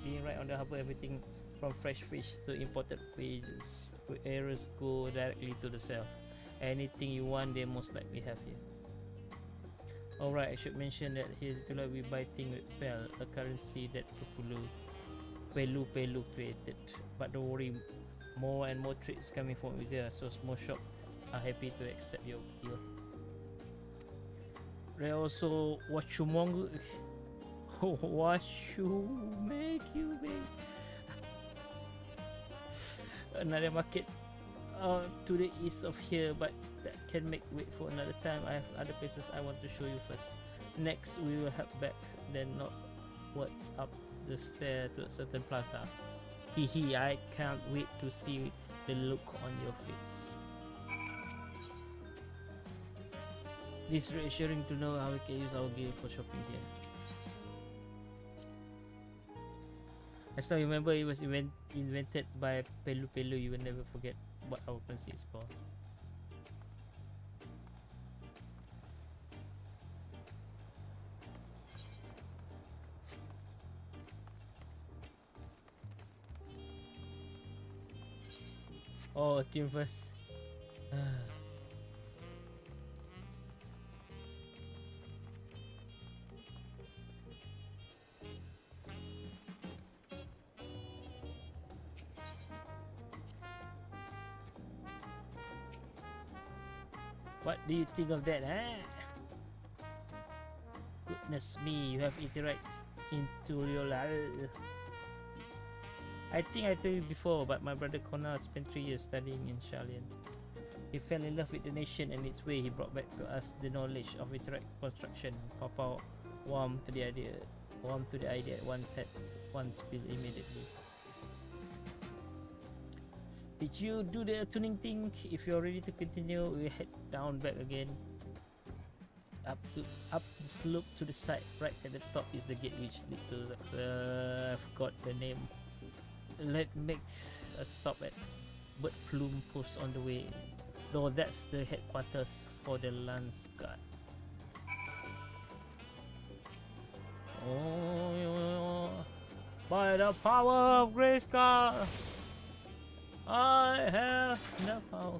Being right on the harbor, everything from fresh fish to imported wages, errors go directly to the sale. Anything you want, they most likely have here. Alright, I should mention that here we buy things with Pel, a currency that Pelu created. But don't worry, more and more trades coming from Uzia, so small shops are happy to accept your deal. They also Washumongu. Washu make you make another market to the east of here, but that can make wait for another time. I have other places I want to show you first. Next we will head back, then not what's up the stair to a certain plaza. Hehe, I can't wait to see the look on your face. This is reassuring to know how we can use our gear for shopping here. I still remember it was invented by Pelu. You will never forget what our currency is called. Oh, team first. What do you think of that, huh? Goodness me, you have interact into your life. I think I told you before, but my brother Connor spent 3 years studying in Shalian. He fell in love with the nation and its way. He brought back to us the knowledge of interact construction. Papa warmed to the idea at once feel immediately. Did you do the tuning thing? If you're ready to continue, we head down back again. Up the slope to the side. Right at the top is the gate which leads to I forgot the name. Let's make a stop at Bird Plume Post on the way. Though that's the headquarters for the Lance Guard. Oh, by the power of Grayskull, I have no power.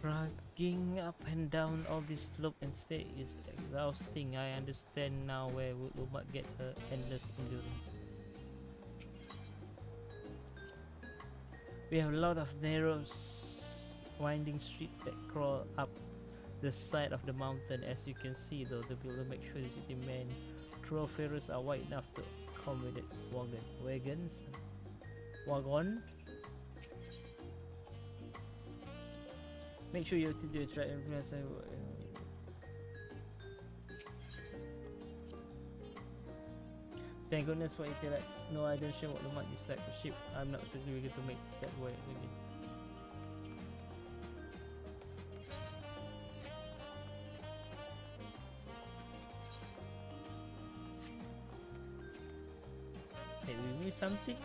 Dragging up and down all this slope and stay is exhausting. I understand now where Lumak get her endless endurance. We have a lot of narrow winding streets that crawl up the side of the mountain. As you can see though, the builder makes sure the city main thoroughfares are wide enough to accommodate wagons Make sure you to attract influence. Thank goodness for intellects. No, I don't sure what the might dislike the ship. I'm not specifically to make that way really. Hey, we missed something?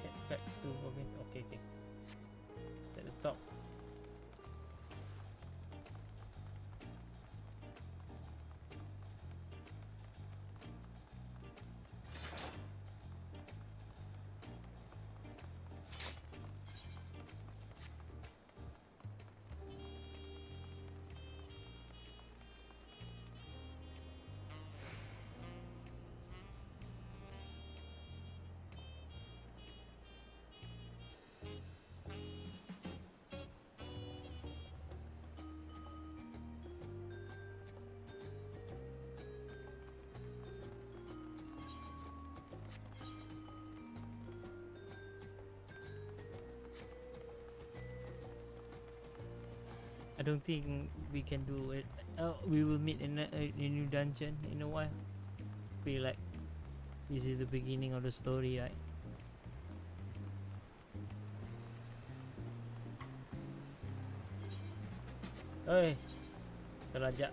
Head back to okay, okay. At the top. I don't think we can do it. We will meet in a new dungeon in a while. Feel like this is the beginning of the story, right? Oi, terajak.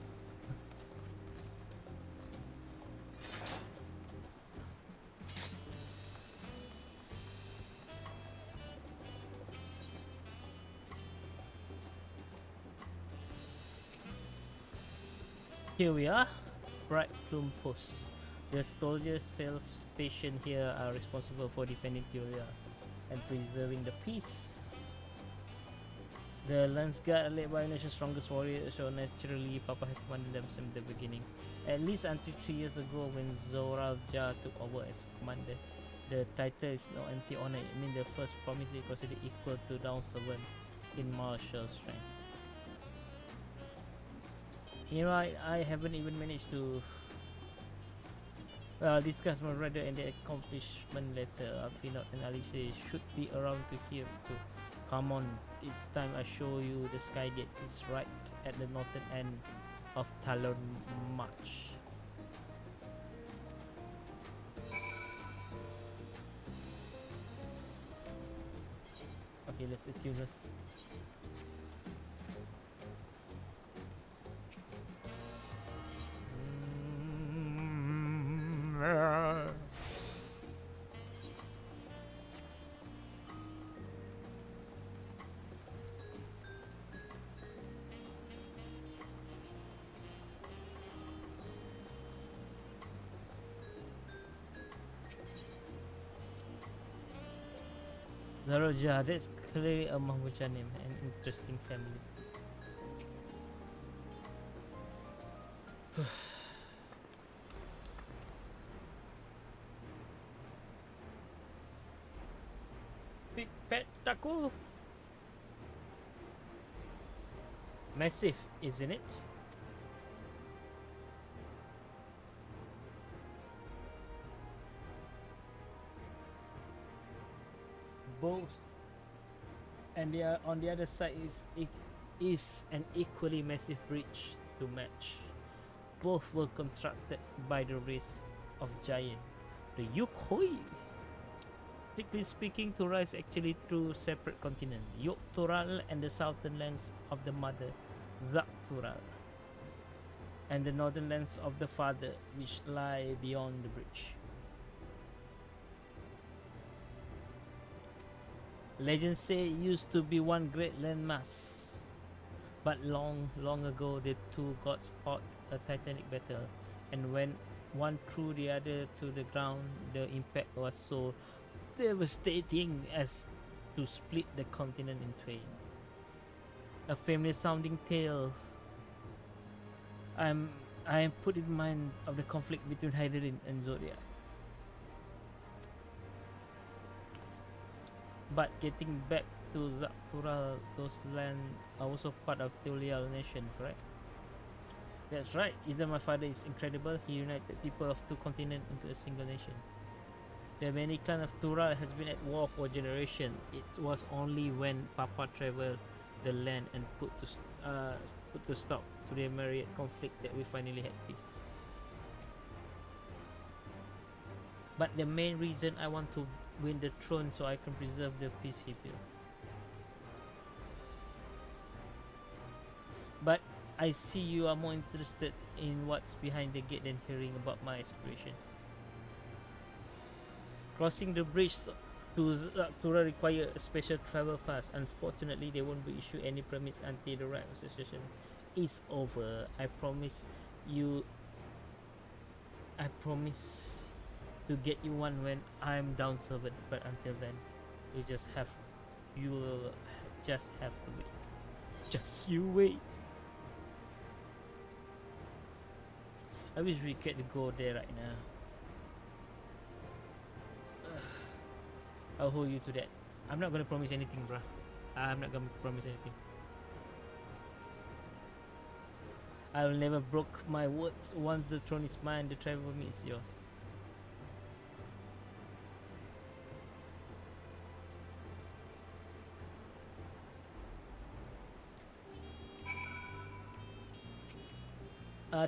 Here we are, Bright Plume Post. The soldier sales station here are responsible for defending Tulia and preserving the peace. The Lance Guard, led by nation's strongest warriors, so naturally Papa had commanded them since the beginning. At least until 3 years ago when Zoral Jah took over as commander. The title is no empty honor. I mean the first promise is considered equal to down 7 in martial strength. You know, I haven't even managed to discuss my brother and the accomplishment letter. Alfinot and Alice should be around to hear too. Come on, it's time I show you the sky gate. It's right at the northern end of Talon March. Okay, let's attune this. Zaroja, that's clearly a Mahmuja name, an interesting family. Big fat taco. Massive, isn't it? Both, and on the other side is an equally massive bridge to match. Both were constructed by the race of giant, the Yukoi. Strictly speaking, Tura is actually two separate continents, Yuk-Tural and the southern lands of the mother, Zak-Tural, and the northern lands of the father, which lie beyond the bridge. Legends say it used to be one great landmass, but long ago the two gods fought a titanic battle, and when one threw the other to the ground, the impact was so devastating as to split the continent in twain. A familiar sounding tale. I am put in mind of the conflict between Hydarin and Zodiac. But getting back to Zak-Tural, those lands are also part of Tulial nation, correct? That's right. Either my father is incredible. He united people of two continents into a single nation. The many clan of Tural has been at war for generations. It was only when Papa traveled the land and put to stop to the myriad conflict that we finally had peace. But the main reason I want to win the throne so I can preserve the peace he built. But I see you are more interested in what's behind the gate than hearing about my aspiration. Crossing the bridge to require a special travel pass. Unfortunately, they won't be issue any permits until the right association is over. I promise to get you one when I'm down servant. But until then, you will just have to wait. Just you wait. I wish we could go there right now. I'll hold you to that. I'm not gonna promise anything, bruh. I'm not gonna promise anything. I will never broke my words. Once the throne is mine, the travel with me is yours.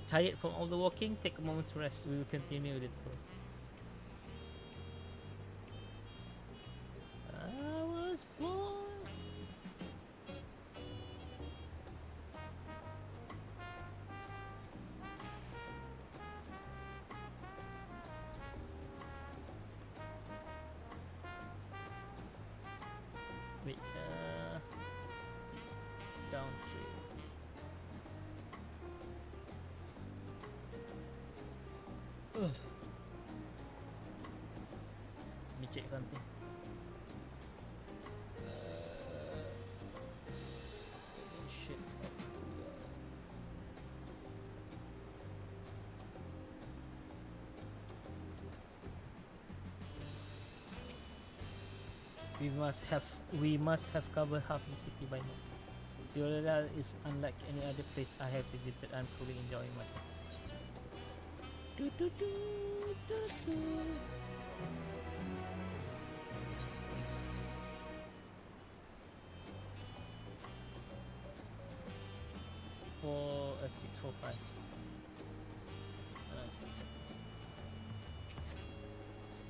Tired from all the walking? Take a moment to rest. We will continue with it. I was born. Wait, Dawntrail. Let me check something. Shit. We must have covered half the city by now. Yolanda is unlike any other place I have visited. I'm truly enjoying myself. Do, do, do, do, do. For a 645.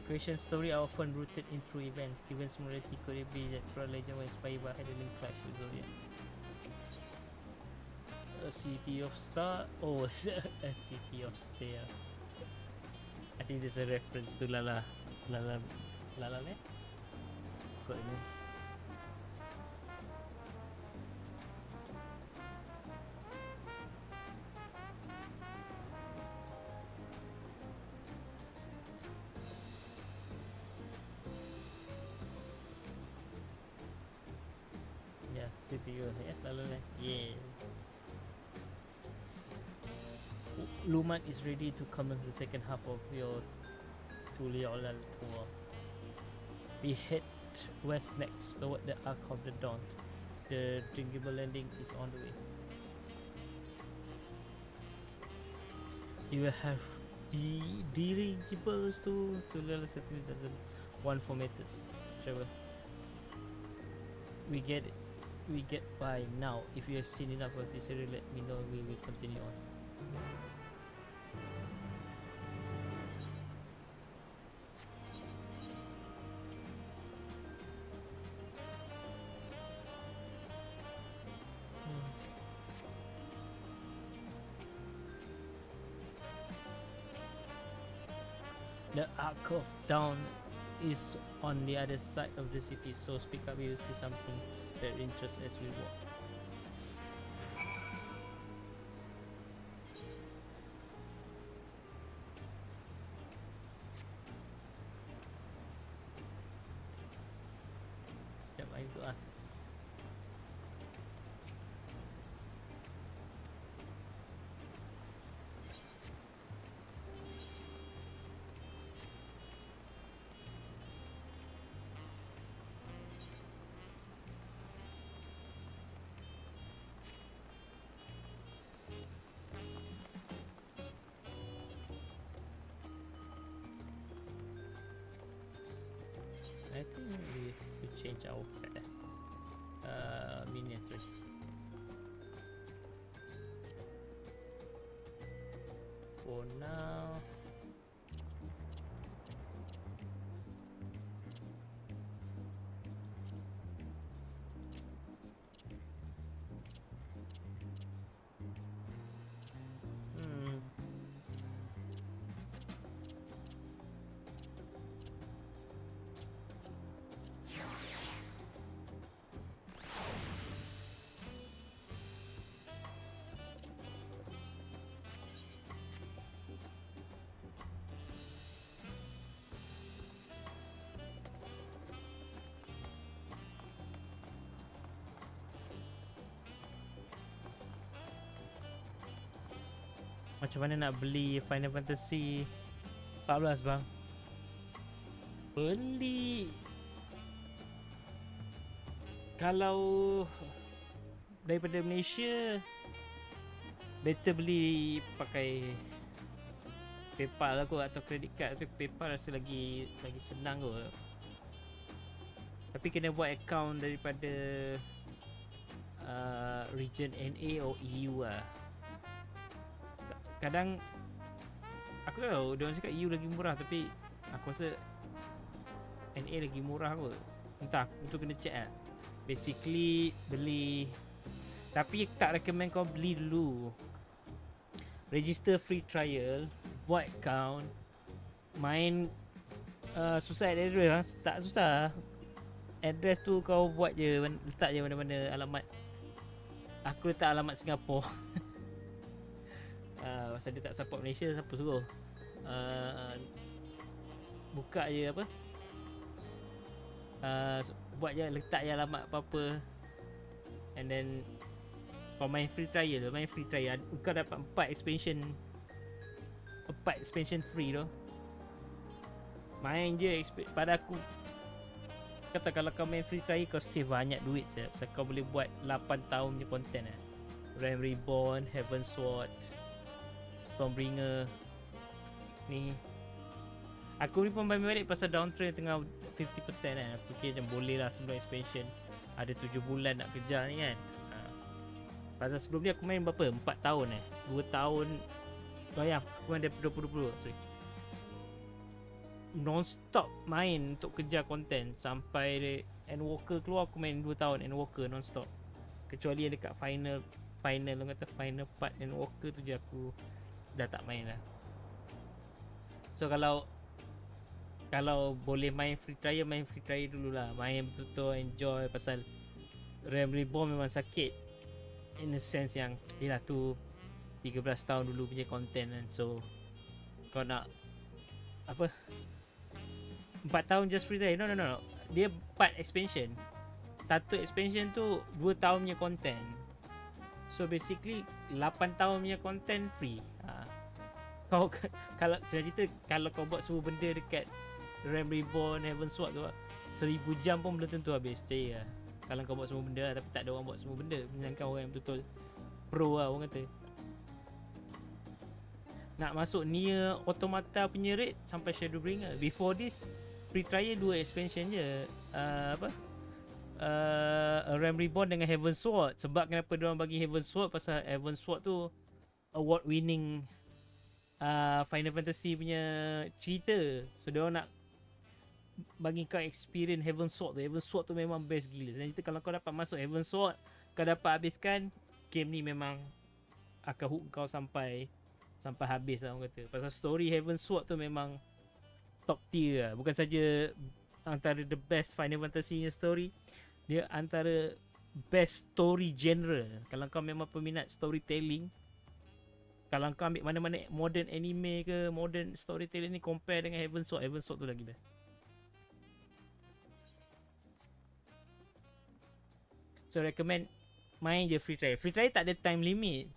Creation story are often rooted in true events. Given similarity, could it be that Troll legend was inspired by handling clash with Zodiac? A city of star? Oh, a city of stairs. I think there's a reference to Lala Land? Got it, man. Yeah, CPU, yeah, Lala Land. Yeah. Luman is ready to commence the second half of your Tuliolal tour. We head west next toward the Arc of the Dawn. The drinkable landing is on the way. You will have the dirigibles to Tuliolal certainly doesn't want for methods travel. We get by now. If you have seen enough of this area, let me know. We will continue on. The Arc of Dawn is on the other side of the city, so speak up if you see something that interests as we walk. Yep, I go ask. change our pet. Miniature. For now. Macam mana nak beli Final Fantasy 14 bang? Beli kalau daripada Malaysia better beli pakai PayPal aku atau credit card. Tapi PayPal rasa lagi senang kot. Tapi kena buat account daripada region NA or EU lah. Kadang aku tahu dia orang cakap EU lagi murah, tapi aku rasa NA lagi murah kot. Entah, itu kena check lah. Basically beli, tapi tak recommend kau beli dulu. Register free trial, buat account, main susah address, tak susah. Address tu kau buat je, letak je mana-mana alamat. Aku letak alamat Singapura. Pasal dia tak support Malaysia, siapa suruh. Buka je apa, buat je, letak je alamat apa-apa. And then kau main free trial. Kau dapat 4 expansion free tu. Main je. Pada aku kata kalau kau main free trial kau save banyak duit sebab kau boleh buat 8 tahun punya content lah. Realm Reborn, Heaven Sword, Stormbringer. Ni aku ni pun main balik pasal Dawntrail tengah 50% kan. Aku fikir macam boleh lah sebelum expansion. Ada 7 bulan nak kejar ni kan. Pasal sebelum ni aku main berapa? 4 tahun 2 tahun. Bayang aku main daripada 2020. Sorry, non-stop main untuk kejar konten. Sampai Endwalker keluar aku main 2 tahun Endwalker non-stop. Kecuali dekat final orang kata final part Endwalker tu je aku dah tak main lah. So kalau boleh main free trial dululah. Main betul-betul enjoy. Pasal Realm Reborn memang sakit in a sense yang yelah tu 13 tahun dulu punya content kan. So kau nak apa 4 tahun just free trial? No. Dia 4 expansion. Satu expansion tu 2 tahun punya content. So basically 8 tahun punya content free. Kau kalau cerita kalau kau buat semua benda dekat Realm Reborn, Heaven Sword tu 1000 jam pun belum tentu habis. Percaya lah. Kalau kau buat semua benda lah, tapi tak ada orang buat semua benda. Menyangkan orang yang betul-betul pro lah orang kata. Nak masuk Nier Automata punya rate sampai Shadowbringer. Before this free trial 2 expansion je. Realm Reborn dengan Heaven Sword. Sebab kenapa diorang bagi Heaven Sword, pasal Heaven Sword tu award winning Final Fantasy punya cerita. So diorang nak bagi kau experience Heaven Sword tu. Heaven Sword tu memang best gila. Dan kalau kau dapat masuk Heaven Sword, kau dapat habiskan game ni, memang akan hook kau sampai habis lah orang kata. Pasal story Heaven Sword tu memang top tier lah. Bukan saja antara the best Final Fantasy nya story, dia antara best story genre. Kalau kau memang peminat storytelling, kalau kau ambil mana-mana modern anime ke modern storytelling ni, compare dengan Heaven Sword tu lagi best. So recommend main je free trial. Free trial tak ada time limit.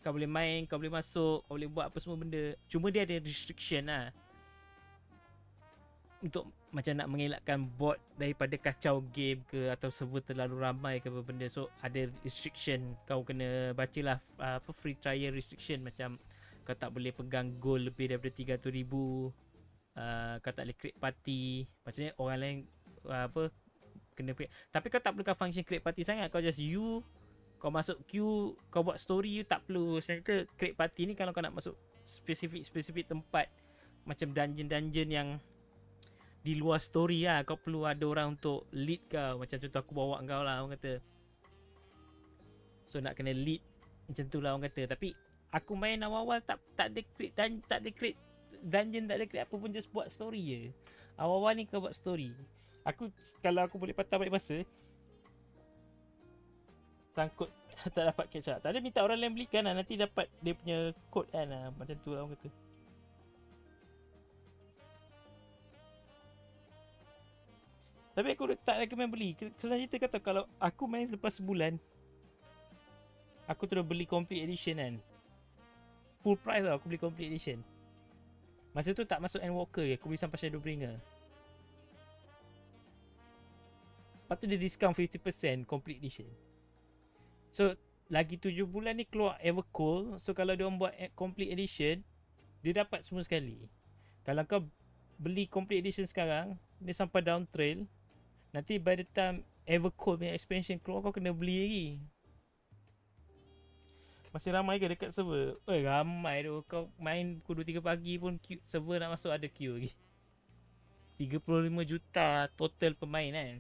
Kau boleh main, kau boleh masuk, kau boleh buat apa semua benda. Cuma dia ada restriction lah. Untuk macam nak mengelakkan bot daripada kacau game ke, atau server terlalu ramai ke apa benda. So ada restriction. Kau kena bacalah apa free trial restriction. Macam kau tak boleh pegang gold lebih daripada 300,000. Kau tak boleh create party. Macamnya orang lain kena create. Tapi kau tak perlukan function create party sangat. Kau just kau masuk queue, kau buat story, you tak perlu sebenarnya create party ni kalau kau nak masuk spesifik tempat macam dungeon yang di luar story lah. Kau perlu ada orang untuk lead kau. Macam contoh aku bawa kau lah orang kata. So nak kena lead macam tu lah orang kata. Tapi aku main awal-awal tak ada create dungeon, tak ada create apa pun, just buat story je. Awal-awal ni kau buat story. Kalau aku boleh patah balik masa, sangkut tak dapat catch up. Tak ada, minta orang lain belikan lah. Nanti dapat dia punya code kan lah. Macam tu lah orang kata. Tapi aku tak recommend beli. Kesan cerita kata kalau aku main selepas sebulan, aku terus beli complete edition kan. Full price lah aku beli complete edition. Masa tu tak masuk Endwalker je. Aku beli sampai Shadowbringer. Lepas tu dia discount 50% complete edition. So lagi 7 bulan ni keluar Evercold. So kalau dia orang buat complete edition, dia dapat semua sekali. Kalau kau beli complete edition sekarang, dia sampai Dawntrail. Nanti by the time Evercold punya expansion keluar, kau kena beli lagi. Masih ramai ke dekat server? Ramai tu. Kau main pukul 2-3 pagi pun server nak masuk ada queue lagi. 35 juta total pemain kan.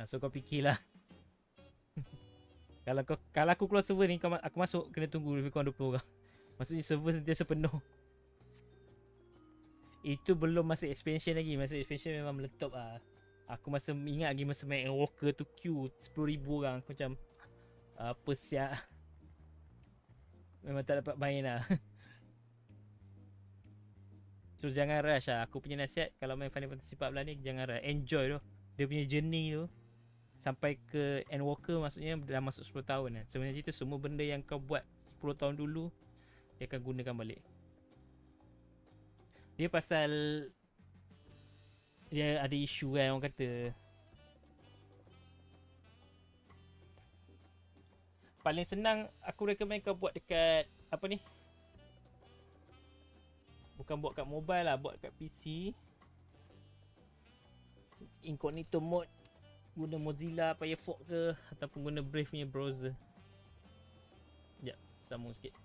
So kau fikirlah. Kalau aku keluar server ni, aku masuk kena tunggu lebih kurang 20 orang. Maksudnya server sentiasa penuh. Itu belum masuk expansion lagi. Masuk expansion memang meletup lah. Aku ingat lagi masa main Walker tu queue 10,000 orang. Aku macam apa siap. Memang tak dapat main lah. So jangan rush lah. Aku punya nasihat kalau main Final Fantasy 14 ni, jangan rush. Enjoy tu. Dia punya journey tu sampai ke Endwalker, maksudnya dah masuk 10 tahun kan. Sebenarnya cerita semua benda yang kau buat 10 tahun dulu, dia akan gunakan balik. Dia pasal dia ada isu kan orang kata. Paling senang aku recommend kau buat dekat apa ni? Bukan buat kat mobile lah, buat kat PC. Incognito mode, guna Mozilla Firefox ke ataupun guna Brave punya browser. Sekejap, sambung sikit.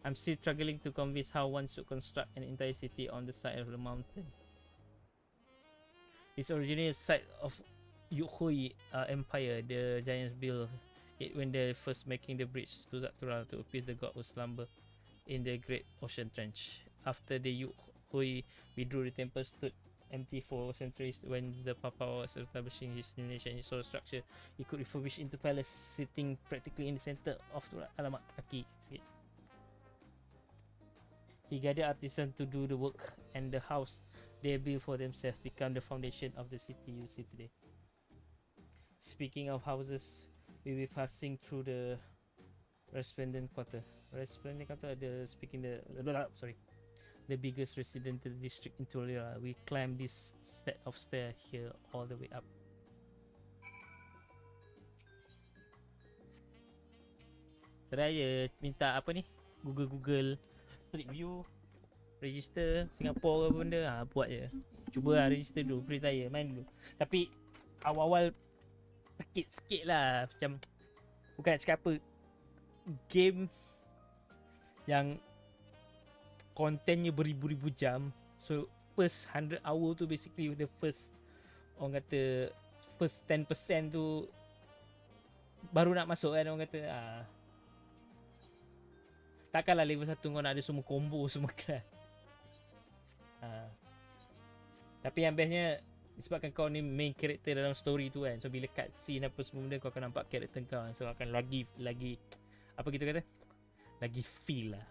I'm still struggling to convince how one should construct an entire city on the side of the mountain. This originally a site of Yukhui Empire. The giants built it when they first making the bridge to Zatura to appease the god who slumber in the great ocean trench. After the Yukhui withdrew, the temple stood empty for centuries. When the Papa was establishing his new nation, he saw the structure he could refurbish into palace, sitting practically in the center of Tura. Alamak, kaki sikit. He gathered artisans to do the work, and the house they built for themselves became the foundation of the city you see today. Speaking of houses, we will be passing through the Resplendent Quarter. Resplendent Quarter, the biggest residential district in Turia. We climb this set of stairs here all the way up. Try je minta apa ni? Google Street View, register Singapore ke apa benda, buat je. Cuba lah register dulu, free trial, main dulu. Tapi awal-awal sakit sikit lah. Macam bukan nak cakap apa, game yang kontennya beribu-ribu jam. So first 100 hour tu basically the first, orang kata first 10% tu baru nak masuk kan orang kata. Takkanlah level 1 kau nak ada semua combo semua kelas. Tapi yang bestnya disebabkan kau ni main character dalam story tu kan. So bila cutscene apa semua benda, kau akan nampak character kau. So akan lagi apa kita kata, lagi feel lah.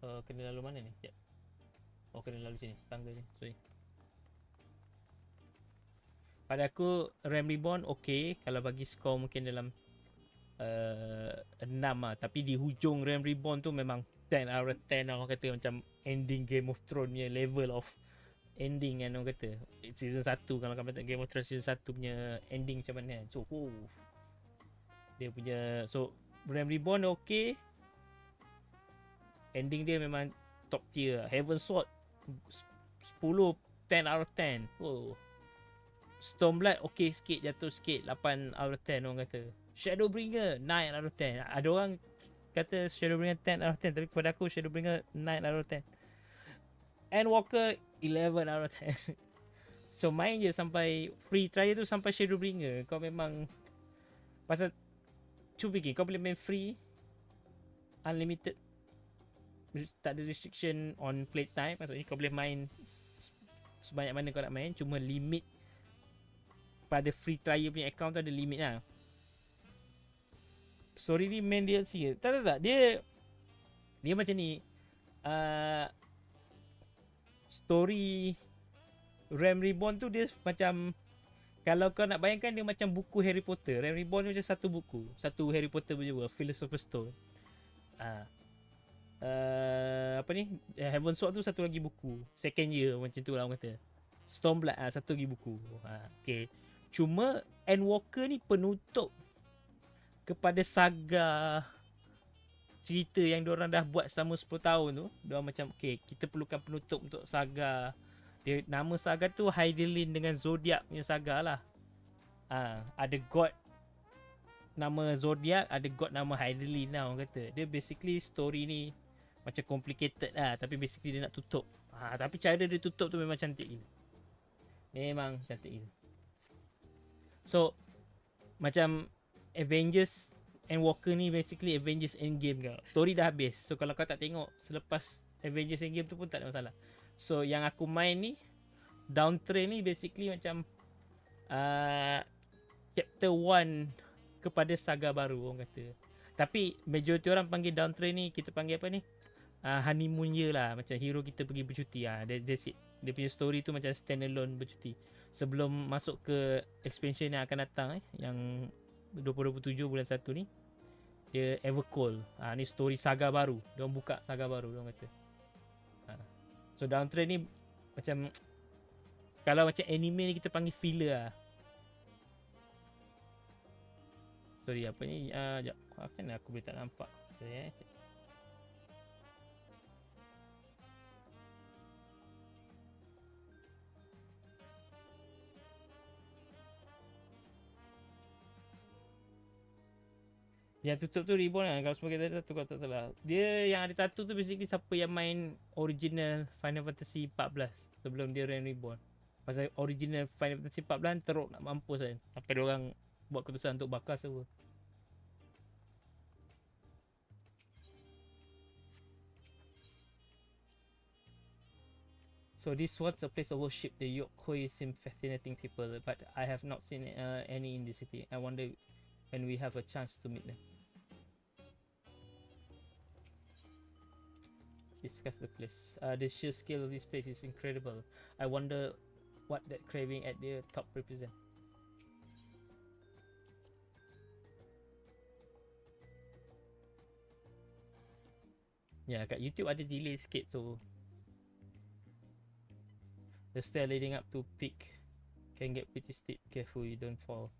Kena lalu mana ni? Sekejap. Kena lalu sini, tangga ni. Sorry. Pada aku RAM Reborn okay. Kalau bagi skor mungkin dalam 6 lah. Tapi di hujung RAM Reborn tu memang 10 out of 10 lah. Orang kata macam ending Game of Thrones punya level of ending kan orang kata. Season 1, kalau kau tengok Game of Thrones season 1 punya ending macam mana kan. So dia punya, so RAM Reborn okay. Ending dia memang top tier. Heaven Sword 10 10 out of 10. Oh. Stormblood okay sikit, jatuh sikit, 8 out of 10 orang kata. Shadowbringer 9 out of 10. Ada orang kata Shadowbringer 10 out of 10, tapi kepada aku Shadowbringer 9 out of 10. Endwalker 11 out of 10. So main je sampai free trial tu sampai Shadowbringer. Kau memang pasal cuba fikir, kau boleh main free unlimited, tak ada restriction on playtime. Maksudnya kau boleh main sebanyak mana kau nak main, cuma limit pada free trial punya account tu ada limit lah. Story ni main DLC ke? Tak. Dia macam ni. Story Realm Reborn tu dia macam, kalau kau nak bayangkan dia macam buku Harry Potter. Realm Reborn tu macam satu buku, satu Harry Potter punya world, Philosopher's Stone. Apa ni, Heaven Sword tu satu lagi buku, second year macam tu lah orang kata. Stormblood satu lagi buku. Okay. Cuma Endwalker ni penutup kepada saga cerita yang diorang dah buat selama 10 tahun tu. Diorang macam okay, kita perlukan penutup untuk saga. Dia, nama saga tu Hydaelyn dengan Zodiac punya saga lah. Ada god nama Zodiac, ada god nama Hydaelyn lah orang kata. Dia basically story ni macam complicated lah, tapi basically dia nak tutup. Tapi cara dia tutup tu memang cantik gila. Memang cantik gila. So macam Avengers Endwalker ni basically Avengers Endgame kau. Story dah habis. So kalau kau tak tengok selepas Avengers Endgame tu pun tak ada masalah. So yang aku main ni Dawntrail ni basically macam chapter 1 kepada saga baru orang kata. Tapi majority orang panggil Dawntrail ni, kita panggil apa ni, honeymoon year lah. Macam hero kita pergi bercuti lah. That's it. Dia punya story tu macam standalone bercuti sebelum masuk ke expansion yang akan datang yang 2027 bulan 1 ni. Dia Evercold. Ni story saga baru. Diorang buka saga baru diorang kata. So Dawntrail ni macam, kalau macam anime ni kita panggil filler lah. Sorry apa ni, sekejap. Kan aku boleh tak nampak. Sorry Yang tutup tu Reborn lah. Kalau semua kita tattoo kau tak salah. Dia yang ada tattoo tu basically siapa yang main original Final Fantasy 14 sebelum dia Realm Reborn. Pasal original Final Fantasy 14 teruk nak mampus kan. Sampai diorang buat keputusan untuk bakar semua. So this was a place of worship. The Yokoi seem fascinating people, but I have not seen any in the city. I wonder when we have a chance to meet them. Discuss the place. The sheer scale of this place is incredible. I wonder what that craving at the top represent. Ya, kat YouTube ada delay sikit, so the stair leading up to peak can get pretty steep. Careful you don't fall.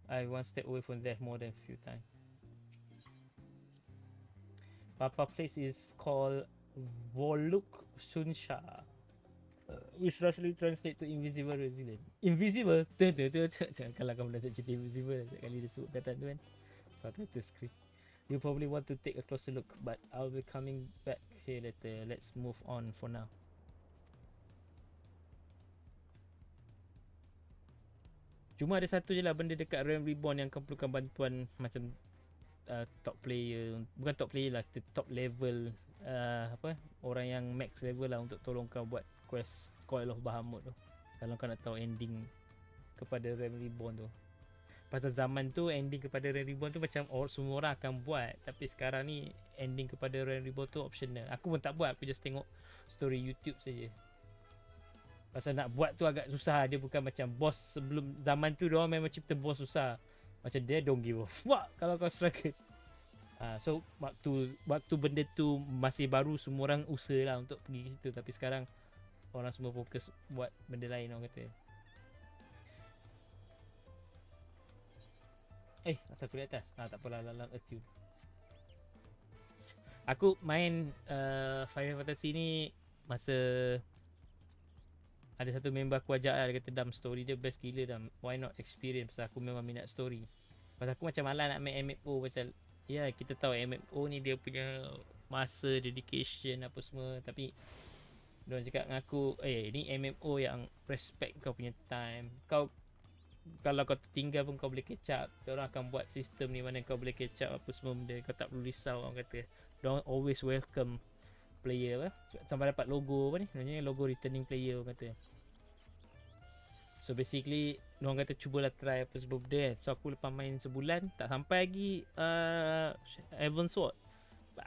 I one step away from death more than a few times. Papa place is called Voluk Sunsha, which roughly translate to invisible resilient. Invisible? Kalau kamu dah tak cerita invisible, setiap kali dia sebut kata tu kan. Papa to screen. You probably want to take a closer look, but I'll be coming back here later. Let's move on for now. Cuma ada satu je lah benda dekat Realm Reborn yang kau perlukan bantuan macam top player. Bukan top player lah, top level, orang yang max level lah untuk tolong kau buat quest Coil of Bahamut tu. Kalau kau nak tahu ending kepada Realm Reborn tu. Pasal zaman tu ending kepada Realm Reborn tu macam semua orang akan buat. Tapi sekarang ni ending kepada Realm Reborn tu optional. Aku pun tak buat, aku just tengok story YouTube saja. Pasal nak buat tu agak susah. Dia bukan macam boss sebelum zaman tu, dia orang memang cipta boss susah. Macam dia don't give a fuck kalau kau struggle. So waktu benda tu masih baru, semua orang usaha lah untuk pergi ke situ. Tapi sekarang orang semua fokus buat benda lain orang kata. Asal aku di atas? Tak apalah, lalang attune. Aku main Final Fantasy ni masa ada satu member aku ajak lah, dia kata Dam, story dia best gila Dam, why not experience, pasal aku memang minat story. Pasal aku macam malas nak main MMO, pasal ya kita tahu MMO ni dia punya masa, dedication apa semua, tapi diorang cakap dengan aku, ni MMO yang respect kau punya time. Kau kalau kau tertinggal pun kau boleh catch up. Diorang akan buat sistem ni mana kau boleh catch up apa semua benda, kau tak perlu risau. Orang kata diorang always welcome player apa, sampai dapat logo apa ni, namanya logo returning player orang kata. So basically diorang kata cubalah try apa sebab benda kan. So aku lepas main sebulan tak sampai lagi Heaven Sword.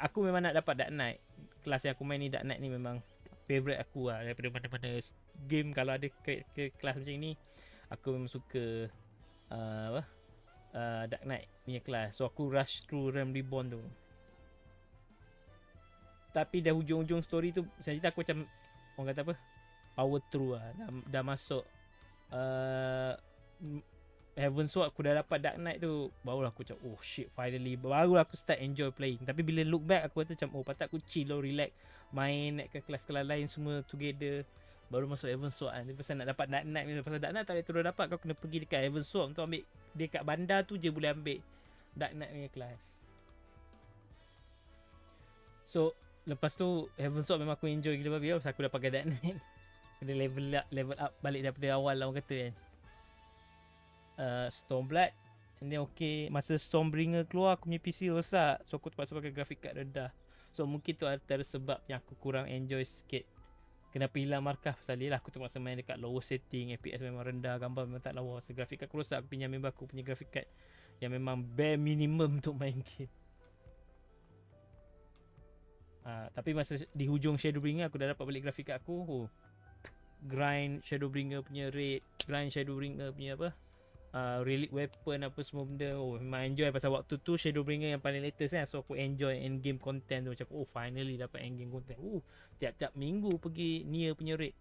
Aku memang nak dapat Dark Knight. Kelas yang aku main ni, Dark Knight ni memang favourite aku lah. Daripada mana-mana game kalau ada ke kelas macam ni, aku memang suka Dark Knight punya kelas. So aku rush through Realm Reborn tu. Tapi dah hujung-hujung story tu, sebenarnya aku macam orang kata apa, power through lah. Dah masuk Heaven Sword, aku dah dapat Dark Knight tu, barulah aku macam oh shit, finally, barulah aku start enjoy playing. Tapi bila look back aku kata macam patut aku chill or relax, main naik ke kelas-kelas lain semua together, baru masuk Heaven Sword kan. Pasal nak dapat Dark Knight, pasal Dark Knight tak boleh terus dapat, kau kena pergi dekat Heaven Sword untuk ambil, dekat bandar tu je boleh ambil Dark Knight punya kelas. So lepas tu Heaven Sword memang aku enjoy gila babi, pasal aku dah pakai Dark Knight. Kena level up balik daripada awal lah orang kata kan. Stormblood, and then okay, masa Stormbringer keluar aku punya PC rosak, so aku terpaksa pakai graphic card rendah. So mungkin tu antara sebab yang aku kurang enjoy sikit. Kenapa hilang markah, pasal dia lah aku terpaksa main dekat lower setting, FPS memang rendah, gambar memang tak lawa. So graphic card aku rosak, aku pinjam member aku punya graphic card yang memang bare minimum untuk main game. Tapi masa di hujung Shadowbringer aku dah dapat balik grafik card aku. Grind Shadowbringer punya raid, grind Shadowbringer punya apa, relic weapon apa semua benda. Memang enjoy, pasal waktu tu Shadowbringer yang paling latest kan. So aku enjoy end game content tu, macam finally dapat end game content. Tiap-tiap minggu pergi Nier punya raid.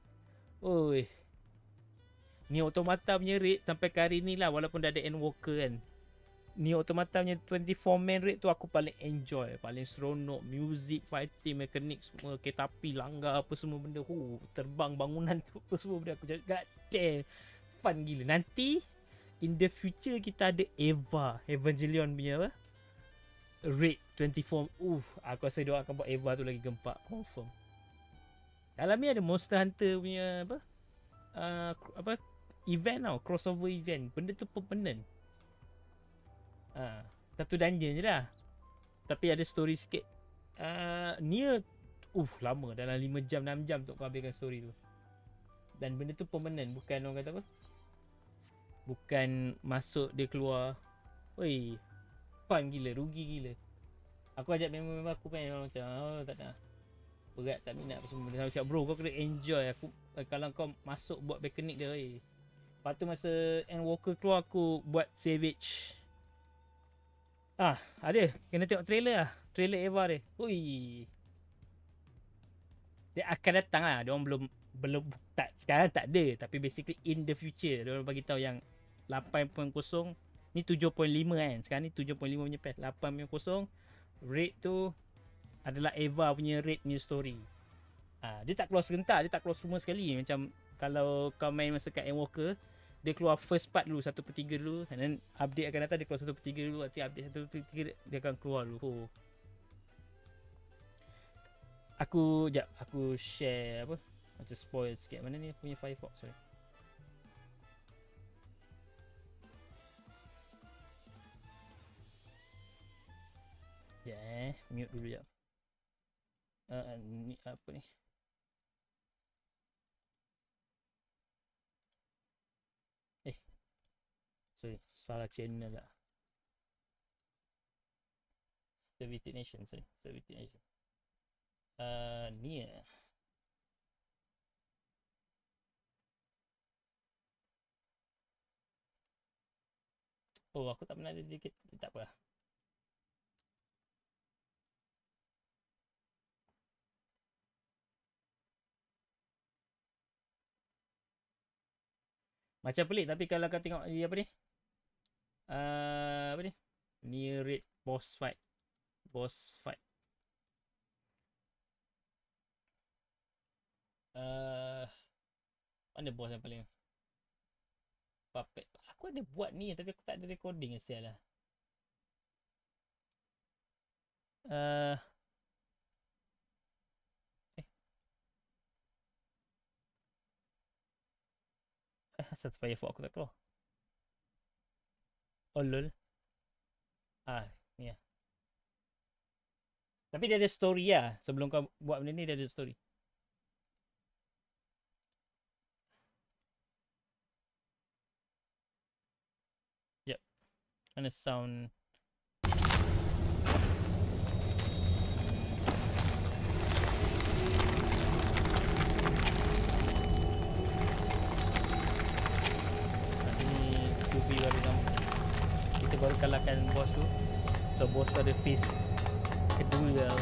Nier Automata punya raid sampai ke hari ni lah, walaupun dah ada Endwalker kan, Nier Automata punya 24 man raid tu aku paling enjoy, paling seronok. Music, fighting, mekanik semua, kereta api, langgar apa semua benda. Terbang bangunan tu apa semua benda, aku cakap god damn, fun gila. Nanti in the future kita ada Evangelion punya apa, raid 24. Aku rasa dia akan buat Eva tu lagi gempak, confirm. Dalam ni ada Monster Hunter punya apa event tau, crossover event. Benda tu permanent. Satu dungeon je lah, tapi ada story sikit. Nier lama, dalam 5 jam 6 jam untuk kau habiskan story tu. Dan benda tu permanent, bukan orang kata apa, bukan masuk dia keluar. Fun gila, rugi gila. Aku ajak member aku main, macam tak nak, berat, tak minat apa semua. Dia cakap bro kau kena enjoy. Aku kalau kau masuk buat mekanik dia. Lepas tu masa Endwalker keluar aku buat Savage. Ada kena tengok trailer lah, trailer Eva dia. Dia akan datang lah. Dia orang belum tak, sekarang tak ada, tapi basically in the future dia orang bagi tahu yang 8.0 ni 7.5 kan. Sekarang ni 7.5 punya patch. 8.0 raid tu adalah Eva punya raid punya story. Dia tak keluar serentak, dia tak keluar semua sekali. Macam kalau kau main masa kat Endwalker, dia keluar first part dulu, 1/3 dulu, and then update akan datang, dia keluar 1/3 dulu. Nanti update 1/3 dia akan keluar dulu. Aku share apa, macam spoil sikit. Mana ni punya Firefox, sorry. Mute dulu jap. Ni apa ni? Sorry, salah channel lah. Servitic Nation, sorry. Servitic Nation. Nier. Aku tak pernah ada sedikit. Tak apa lah. Macam pelik, tapi kalau kau tengok apa ni, apa ni, Nier Raid boss fight. Mana boss yang paling puppet? Aku ada buat ni tapi aku tak ada recording sial lah. Asal Firefox aku tak keluar. Oh lol. Ni lah. Tapi dia ada story lah. Sebelum kau buat benda ni dia ada story. Yep. Mana sound. Ini 2B baru nampak. Kita baru kalahkan boss tu. So boss tu ada face kedua lah.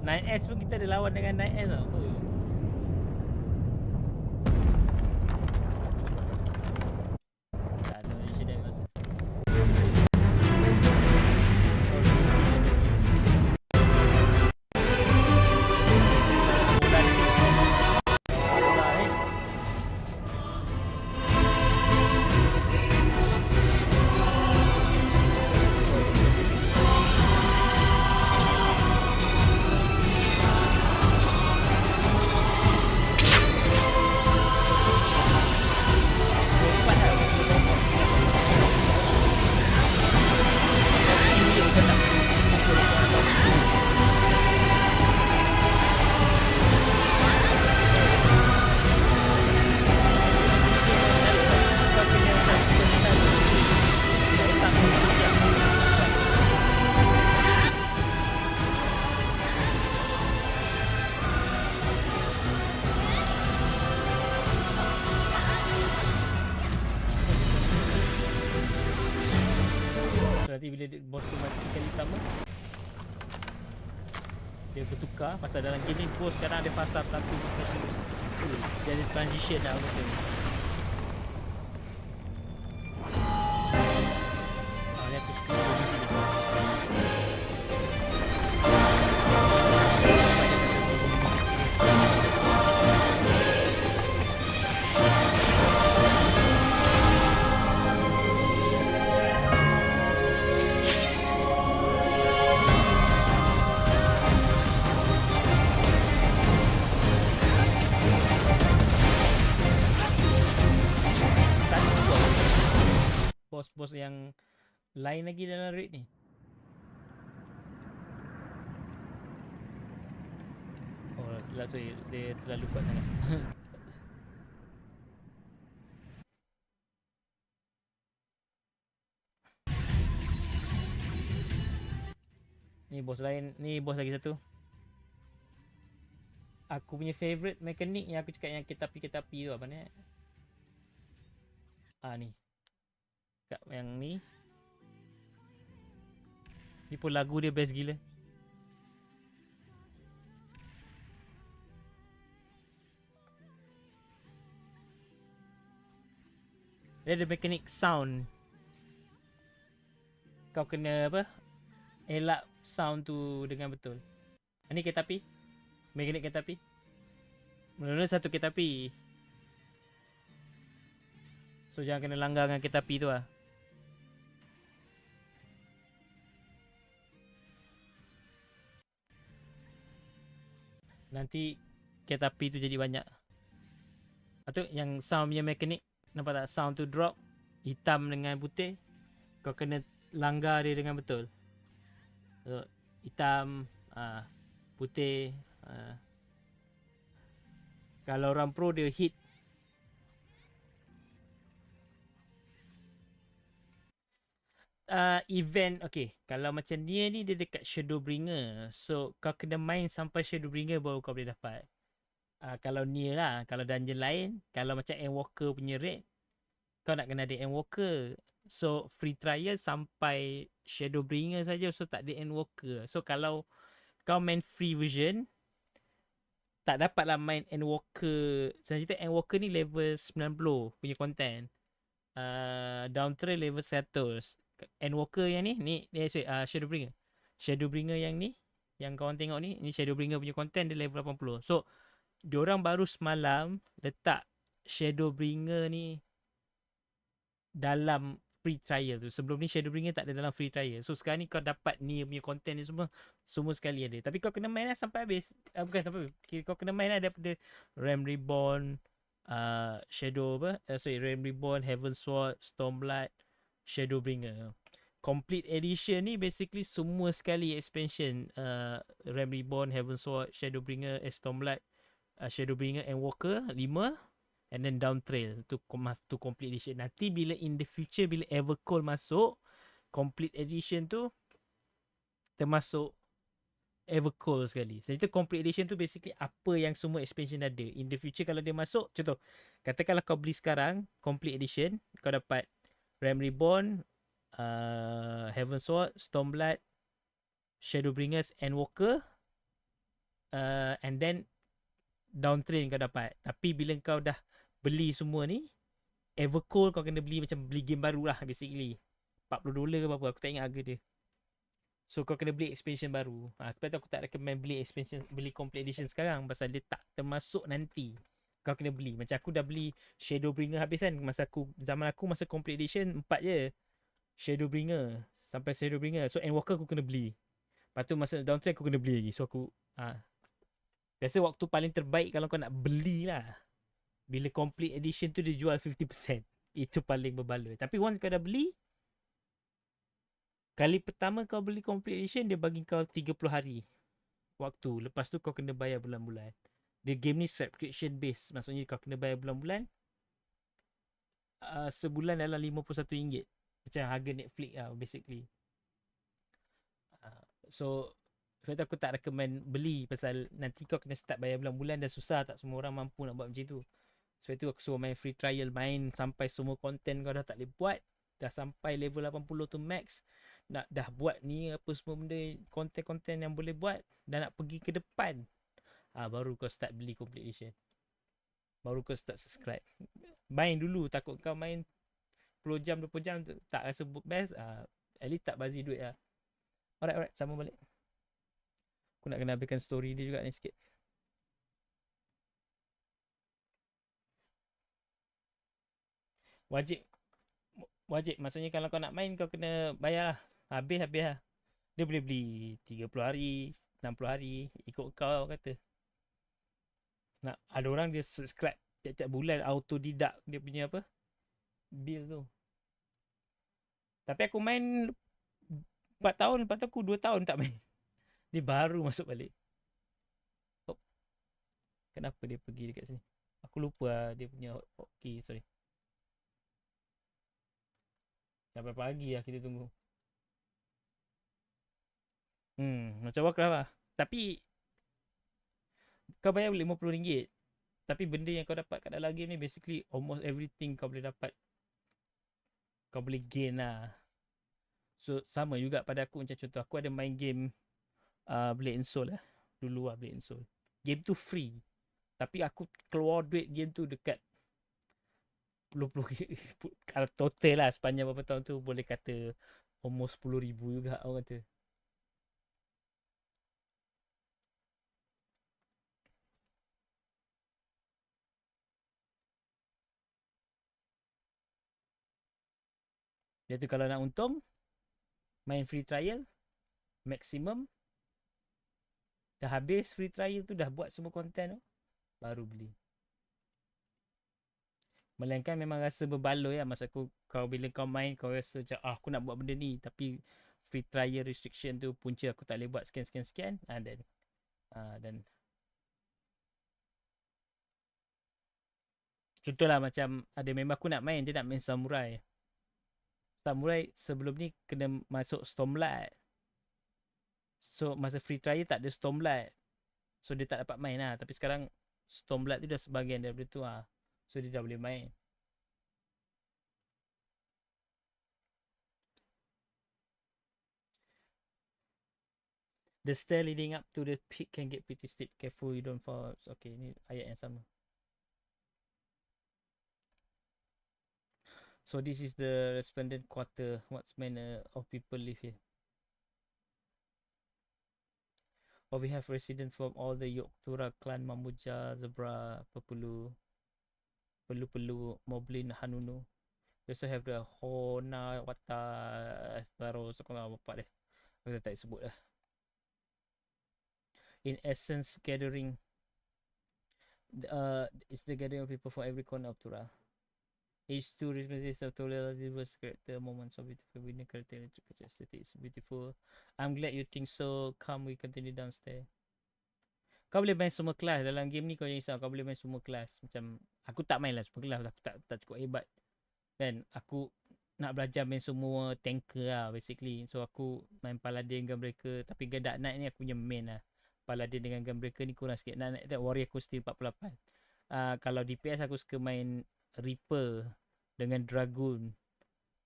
Night S pun kita ada lawan dengan Night S tau. Tak ada Malaysia dah masa. Nanti bila boss tu mati kali pertama dia bertukar. Pasal dalam game ni boss sekarang ada fasa pelatu masa tu. Dia ada transition dah macam ni. Ni aku suka di sini. Bos-bos yang lain lagi dalam raid ni. Oh, silap sorry. Dia terlalu kuat sangat. Ni bos lain. Ni bos lagi satu. Aku punya favourite mekanik yang aku cakap yang ketapi-ketapi tu apa ni? Ni. Kat yang ni. Ni pun lagu dia best gila. Dia ada mekanik sound. Kau kena apa? Elak sound tu dengan betul. Ni kereta api. Mekanik kereta api. Mula-mula satu kereta api. So jangan kena langgar dengan kereta api tu lah. Nanti kereta api tu jadi banyak. Lepas tu yang sound punya mekanik. Nampak tak? Sound tu drop. Hitam dengan putih. Kau kena langgar dia dengan betul. So, hitam. Putih. Kalau orang pro dia hit. Event. Okay. Kalau macam dia ni dia dekat Shadowbringer. So kau kena main sampai Shadowbringer baru kau boleh dapat. Kalau Nier lah. Kalau dungeon lain. Kalau macam Endwalker punya raid. Kau nak kena ada Endwalker. So free trial sampai Shadowbringer saja. So tak ada Endwalker. So kalau kau main free version. Tak dapatlah main Endwalker. Sebenarnya Endwalker ni level 90 punya content. Dawntrail level 100. Endwalker yang ni Shadowbringer. Shadowbringer yang ni, yang kawan tengok ni Shadowbringer punya content dia level 80. So diorang baru semalam letak Shadowbringer ni dalam free trial tu. Sebelum ni Shadowbringer tak ada dalam free trial. So sekarang ni kau dapat ni punya content ni semua sekali ada. Tapi kau kena main lah sampai habis. Bukan sampai habis. Kau kena main lah daripada Realm Reborn, Realm Reborn, Heaven Sword, Stormblood, Shadowbringer. Complete edition ni basically semua sekali expansion, Realm Reborn, Heaven Sword, Shadowbringer, Stormblood, Shadowbringer and Walker 5, and then Dawntrail tu complete edition. Nanti bila in the future, bila Evercold masuk complete edition tu termasuk Evercold sekali. Jadi tu complete edition tu basically apa yang semua expansion ada. In the future kalau dia masuk, contoh katakanlah kau beli sekarang complete edition, kau dapat Realm Reborn, Heaven Sword, Stormblood, Shadowbringers and Walker, and then Dawntrail kau dapat. Tapi bila kau dah beli semua ni, Evercold kau kena beli macam beli game baru lah basically. $40 ke berapa, aku tak ingat harga dia. So kau kena beli expansion baru. Sebab tu aku tak recommend beli expansion, beli complete edition sekarang pasal dia tak termasuk nanti. Kau kena beli. Macam aku dah beli Shadowbringer habis kan. Zaman aku masa complete edition 4 je. Shadowbringer sampai Shadowbringer. So Endwalker aku kena beli. Lepas tu masa Dawntrail aku kena beli lagi. So aku biasa waktu paling terbaik kalau kau nak beli lah, bila complete edition tu dia jual 50%. Itu paling berbaloi. Tapi once kau dah beli, kali pertama kau beli complete edition, dia bagi kau 30 hari waktu. Lepas tu kau kena bayar bulan-bulan. Dia game ni subscription base. Maksudnya kau kena bayar bulan-bulan. Sebulan dalam RM51. Macam harga Netflix lah basically. So sebab tu aku tak recommend beli pasal nanti kau kena start bayar bulan-bulan dah susah. Tak semua orang mampu nak buat macam tu. Sebab tu aku suruh main free trial. Main sampai semua content kau dah tak boleh buat. Dah sampai level 80 tu max. Dah buat ni apa semua benda, konten-konten yang boleh buat. Dah nak pergi ke depan, baru kau start beli complete edition. Baru kau start subscribe. Main dulu. Takut kau main 10 jam 20 jam tak rasa best, at least tak bazir duit lah. Alright, sama balik. Aku nak kena habiskan story dia juga ni sikit. Wajib. Maksudnya kalau kau nak main, kau kena bayar lah. Habis lah. Dia boleh beli 30 hari, 60 hari, ikut kau kata. Nak ada orang dia subscribe tiap-tiap bulan, autodidak dia punya apa, bill tu. Tapi aku main 4 tahun, lepas tu aku 2 tahun tak main. Dia baru masuk balik. Kenapa dia pergi dekat sini? Aku lupa lah dia punya hotkey, sorry. Sampai pagi lah kita tunggu. Macam Warcraft lah. Tapi kau bayar RM50. Tapi benda yang kau dapat kat dalam game ni basically almost everything kau boleh dapat. Kau boleh gain lah. So sama juga pada aku. Macam contoh aku ada main game Blade and Soul lah. Dulu lah Blade and Soul. Game tu free. Tapi aku keluar duit game tu dekat 10 kalau total lah sepanjang beberapa tahun tu boleh kata almost 10,000 juga orang kata. Dia tu kalau nak untung, main free trial, maximum. Dah habis free trial tu, dah buat semua content tu, baru beli. Melainkan memang rasa berbaloi lah. Masa kau bila kau main, kau rasa macam aku nak buat benda ni. Tapi free trial restriction tu punca aku tak boleh buat sekian. Dan contohlah macam ada member aku nak main, dia nak main Samurai. Sebelum ni kena masuk Stormblood. So masa free trial tak ada Stormblood. So dia tak dapat main lah. Tapi sekarang Stormblood tu dah sebahagian daripada tu lah. So dia dah boleh main. The stair leading up to the peak can get pretty steep. Careful you don't fall. Okay, ni ayat yang sama. So this is the resplendent quarter. What's manner of people live here? Or we have residents from all the Yoktura clan, Mamuja, Zebra, Pepulu, Pelu, Moblin, Hanunu. We also have the Hona, Wata, Sparrow, so kalau bapak dia. Aku tak sebut lah. In essence, gathering it's the gathering of people from every corner of Tura. Each two represents a totally diverse character, moments of beautiful winning character, it's beautiful. I'm glad you think so. Come, we continue downstairs. Kau boleh main semua kelas dalam game ni, kau jangan risau. Kau boleh main semua kelas. Macam aku tak main lah semua kelas, aku tak cukup hebat. Kan aku nak belajar main semua tanker lah basically. So aku main Paladin dengan mereka. Tapi Dark Knight ni aku punya main lah. Paladin dengan Gunbreaker ni kurang sikit. Nak Warrior aku still 48. Kalau DPS aku suka main Reaper dengan Dragoon.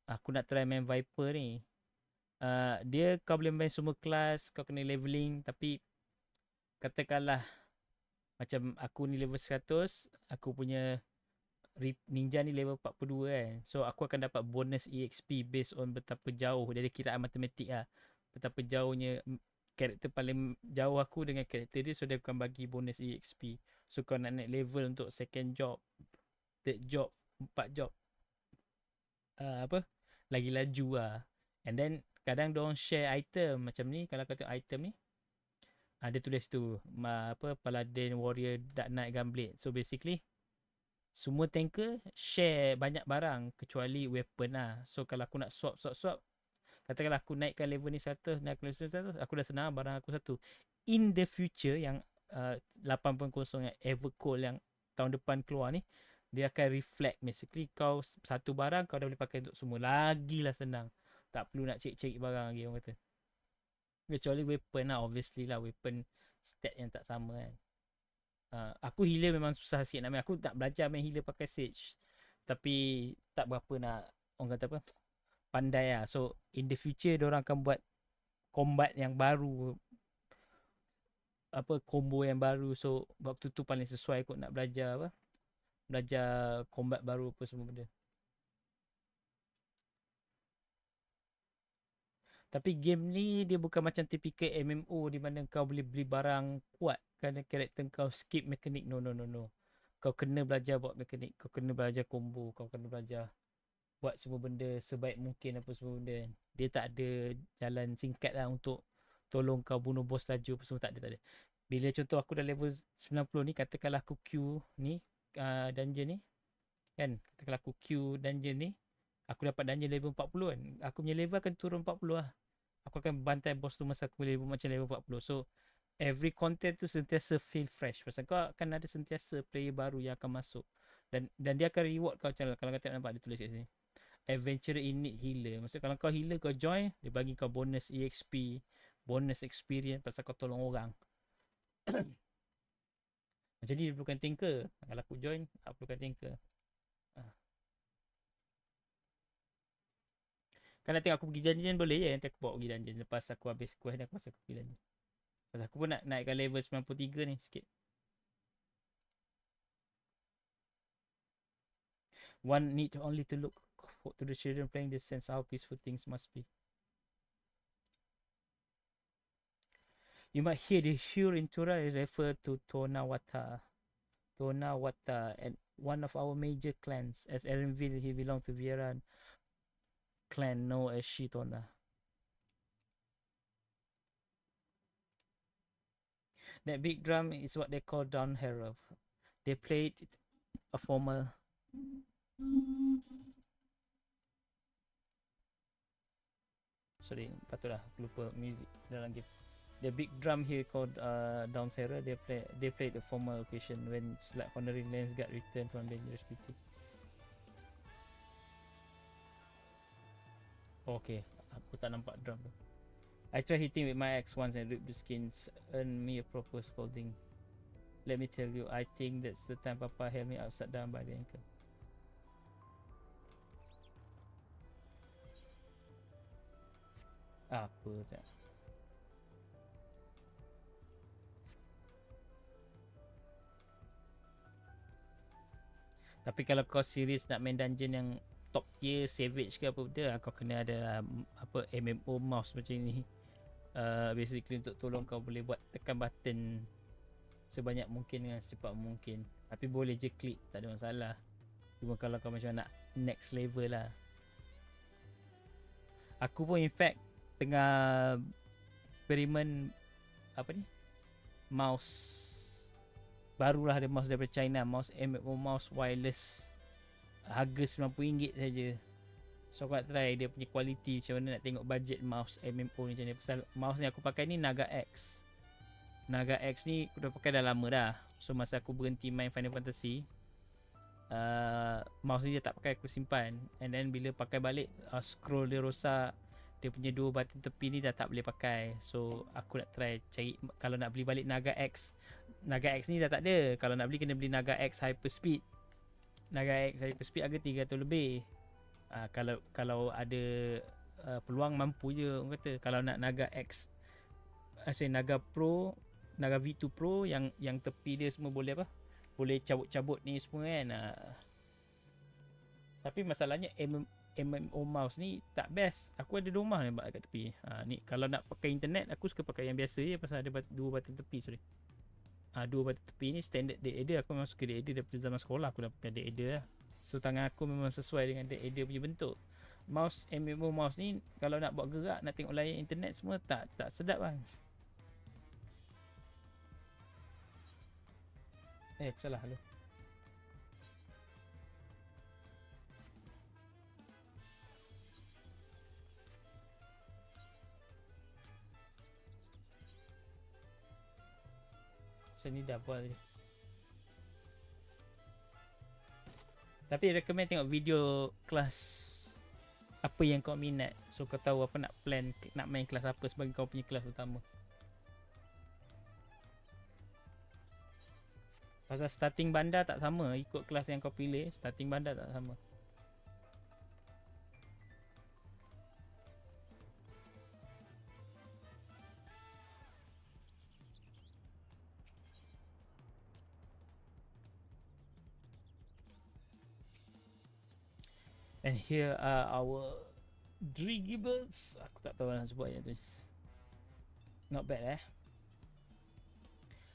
Aku nak try main Viper ni. Dia kau boleh main semua kelas, kau kena leveling. Tapi katakanlah macam aku ni level 100, aku punya ninja ni level 42 kan. So aku akan dapat bonus EXP based on betapa jauh. Dia ada kiraan matematik lah. Betapa jauhnya karakter paling jauh aku dengan karakter dia. So dia akan bagi bonus EXP. So kau nak naik level untuk second job, third job, 4 job, lagi laju lah. And then kadang diorang share item macam ni. Kalau kau tengok item ni, dia tulis tu Paladin, Warrior, Dark Knight, Gunblade. So basically semua tanker share banyak barang kecuali weapon lah. So kalau aku nak swap, katakanlah aku naikkan level ni 100, naik level 100, aku dah senang barang aku satu. In the future yang 8.0 yang Evercold yang tahun depan keluar ni, dia akan reflect basically kau satu barang kau dah boleh pakai untuk semua. Lagilah senang. Tak perlu nak cek barang lagi orang kata. Kecuali weapon lah, obviously lah, weapon stat yang tak sama kan. Aku healer memang susah sikit nak main. Aku tak belajar main healer pakai Sage. Tapi tak berapa nak, orang kata apa, pandai lah. So in the future diorang akan buat combat yang baru, combo yang baru. So waktu tu paling sesuai kot nak belajar belajar combat baru apa semua benda. Tapi game ni dia bukan macam typical MMO di mana kau boleh beli barang kuat kerana karakter kau skip mekanik. No. Kau kena belajar buat mekanik, kau kena belajar combo, kau kena belajar buat semua benda sebaik mungkin apa semua benda. Dia tak ada jalan singkat lah untuk tolong kau bunuh boss laju apa semua, tak ada. Bila contoh aku dah level 90 ni, katakanlah aku queue ni dungeon ni kan, katakanlah aku queue dungeon ni, aku dapat dungeon level 40 kan, aku punya level akan turun 40 lah. Aku akan bantai boss tu masa aku level macam level 40. So every content tu sentiasa feel fresh. Pasal kau akan ada sentiasa player baru yang akan masuk. Dan dia akan reward kau macam kalau kau nampak dia tulis kat sini. Adventurer in need healer. Maksud kalau kau healer kau join, dia bagi kau bonus EXP, bonus experience pasal kau tolong orang. Macam ni dia perlukan tinker. Kalau aku join, aku perlukan tinker. Kalau tengok aku pergi dungeon boleh je, nanti aku bawa pergi dungeon. Lepas aku habis quest ni, aku rasa aku pergi dungeon. Pasal aku pun nak naikkan level 93 ni sikit. One need only to look to the children playing this sense how peaceful things must be. You might hear the Shure in Tura refer to Tonawata, and one of our major clans. As Erenville, he belonged to Vieran clan known as Shitona. That big drum is what they call Dawntrail. They played a formal patutlah aku lupa music dalam game. The big drum here called Dawntrail. They played a formal occasion when like honoring Lensguard returned from dangerous duty. Okay, aku tak nampak drum tu. I tried hitting with my axe once and ripped the skins, earned me a proper scolding. Let me tell you, I think that's the time Papa held me upside down by the ankle. Apa tak? Tapi kalau kau serius nak main dungeon yang top tier savage ke apa benda, kau kena ada MMO mouse macam ni. Basically untuk tolong kau boleh buat tekan button sebanyak mungkin dengan secepat mungkin. Tapi boleh je klik, tak ada masalah. Cuma kalau kau macam nak next level lah. Aku pun in fact tengah eksperimen apa ni, mouse barulah, ada mouse daripada China, mouse MMO, mouse wireless, harga RM90 saja. So aku nak try dia punya quality macam mana, nak tengok budget mouse MMO ni macam ni. Pasal mouse ni aku pakai ni Naga X. Naga X ni aku dah pakai dah lama dah. So masa aku berhenti main Final Fantasy, mouse ni dia tak pakai, aku simpan. And then bila pakai balik, scroll dia rosak. Dia punya dua button tepi ni dah tak boleh pakai. So aku nak try cari kalau nak beli balik Naga X. Naga X ni dah tak ada. Kalau nak beli kena beli Naga X Hyperspeed. Naga X Hyperspeed harga 300 lebih. Kalau ada peluang, mampu je orang kata. Kalau nak Naga X, Naga Pro, Naga V2 Pro yang tepi dia semua boleh apa? Boleh cabut-cabut ni semua kan. Tapi masalahnya MMO mouse ni tak best. Aku ada rumah ni kat tepi. Ni kalau nak pakai internet aku suka pakai yang biasa je, pasal ada dua button tepi. Sorry. Dua button tepi ni standard dead adder. Aku memang suka dead adder daripada zaman sekolah. Aku dah pakai dead adder lah. So tangan aku memang sesuai dengan dead adder punya bentuk. Mouse MMO mouse ni kalau nak buat gerak, nak tengok layar internet semua tak sedap kan. Aku salah lu. Ni dah buat je. Tapi recommend tengok video kelas apa yang kau minat. So kau tahu apa nak plan, nak main kelas apa sebagai kau punya kelas utama. Pasal starting bandar tak sama. Ikut kelas yang kau pilih, starting bandar tak sama. And here are our Drigibbles. Aku tak tahu nak sebut yang tu. Not bad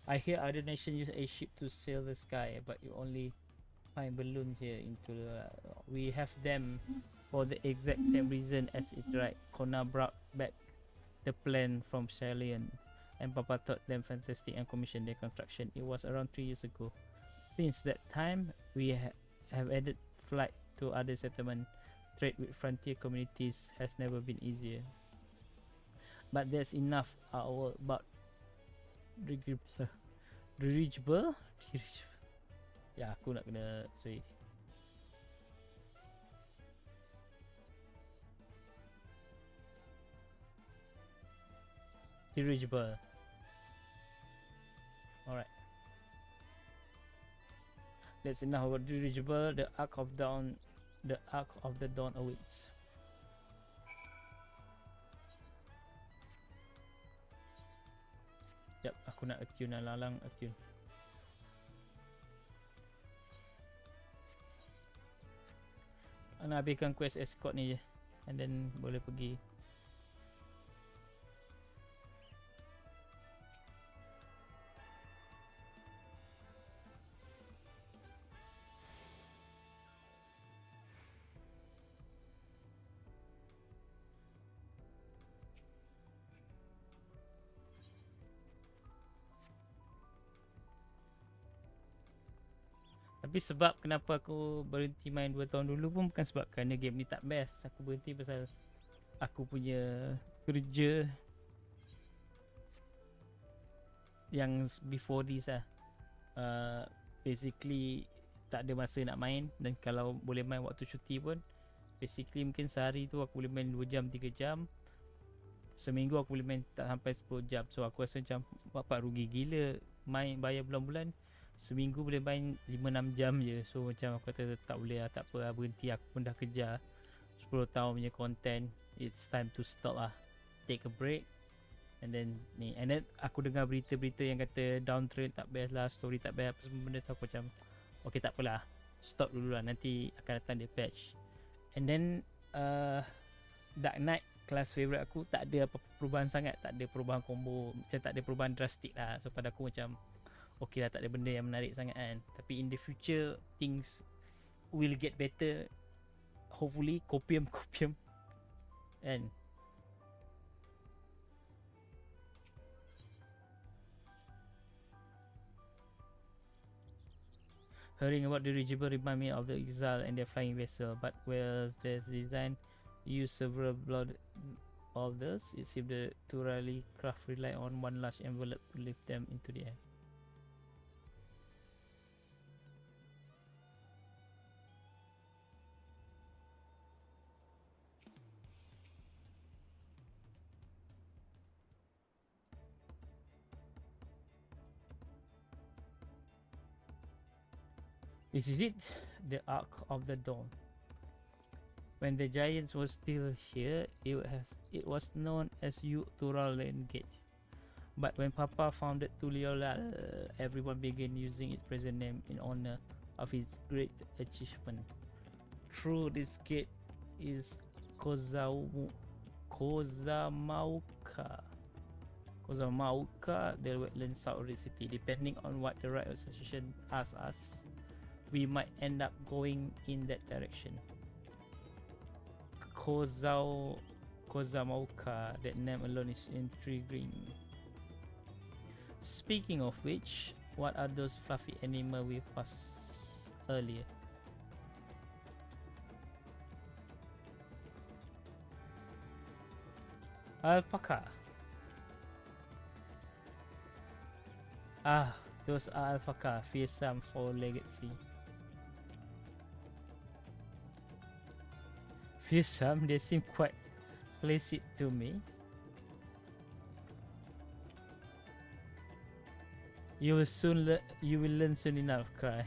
I hear other nations use a ship to sail the sky, but you only find balloons here into the... We have them for the exact same reason as it right. Kona brought back the plan from Shalian, and Papa thought them fantastic and commissioned their construction. It was around 3 years ago. Since that time, we have added flight to other settlements. Trade with frontier communities has never been easier. But there's enough about dirigible. Ya, aku nak kena sorry. Dirigible. Alright. That's enough about dirigible. The Ark of the Dawn awaits. Yep, aku nak attune lalang attune. Nak habiskan quest escort ni je, and then boleh pergi. Tapi sebab kenapa aku berhenti main 2 tahun dulu pun bukan sebab kerana game ni tak best. Aku berhenti pasal aku punya kerja yang before this lah. Basically tak ada masa nak main, dan kalau boleh main waktu cuti pun basically mungkin sehari tu aku boleh main 2 jam 3 jam. Seminggu aku boleh main tak sampai 10 jam. So aku rasa macam bapak rugi gila main bayar bulan-bulan. Seminggu boleh main 5-6 jam je. So macam aku kata tak boleh lah, tak apa lah, berhenti. Aku pun dah kejar 10 tahun punya content. It's time to stop lah. Take a break. And then ni, and then aku dengar berita-berita yang kata Dawntrail tak best lah, story tak best, apa semua benda tu. Aku macam okay, tak apalah, stop dulu lah, nanti akan datang dia patch. And then Dark Knight kelas favourite aku tak ada apa perubahan sangat, tak ada perubahan combo, macam tak ada perubahan drastik lah. So pada aku macam okay lah, tak ada benda yang menarik sangat kan. Tapi in the future things will get better, hopefully. Kopium and hearing about dirigible remind me of the Exile and their flying vessel, but whereas their design use several blood of those, it seems the Turali craft rely on one large envelope to lift them into the air. This is it, the Arc of the Dawn. When the giants were still here, it was known as Turalen Gate. But when Papa founded Tuliolal, everyone began using its present name in honor of its great achievement. Through this gate is Kozamauka, the wetland south of the city. Depending on what the right association asks us, we might end up going in that direction. Kozamauka, that name alone is intriguing. Speaking of which, what are those fluffy animals we passed earlier? Alpaca. Ah, those are alpaca, fearsome four-legged flea. Fearsome, they seem quite placid to me. You will learn soon enough, cry.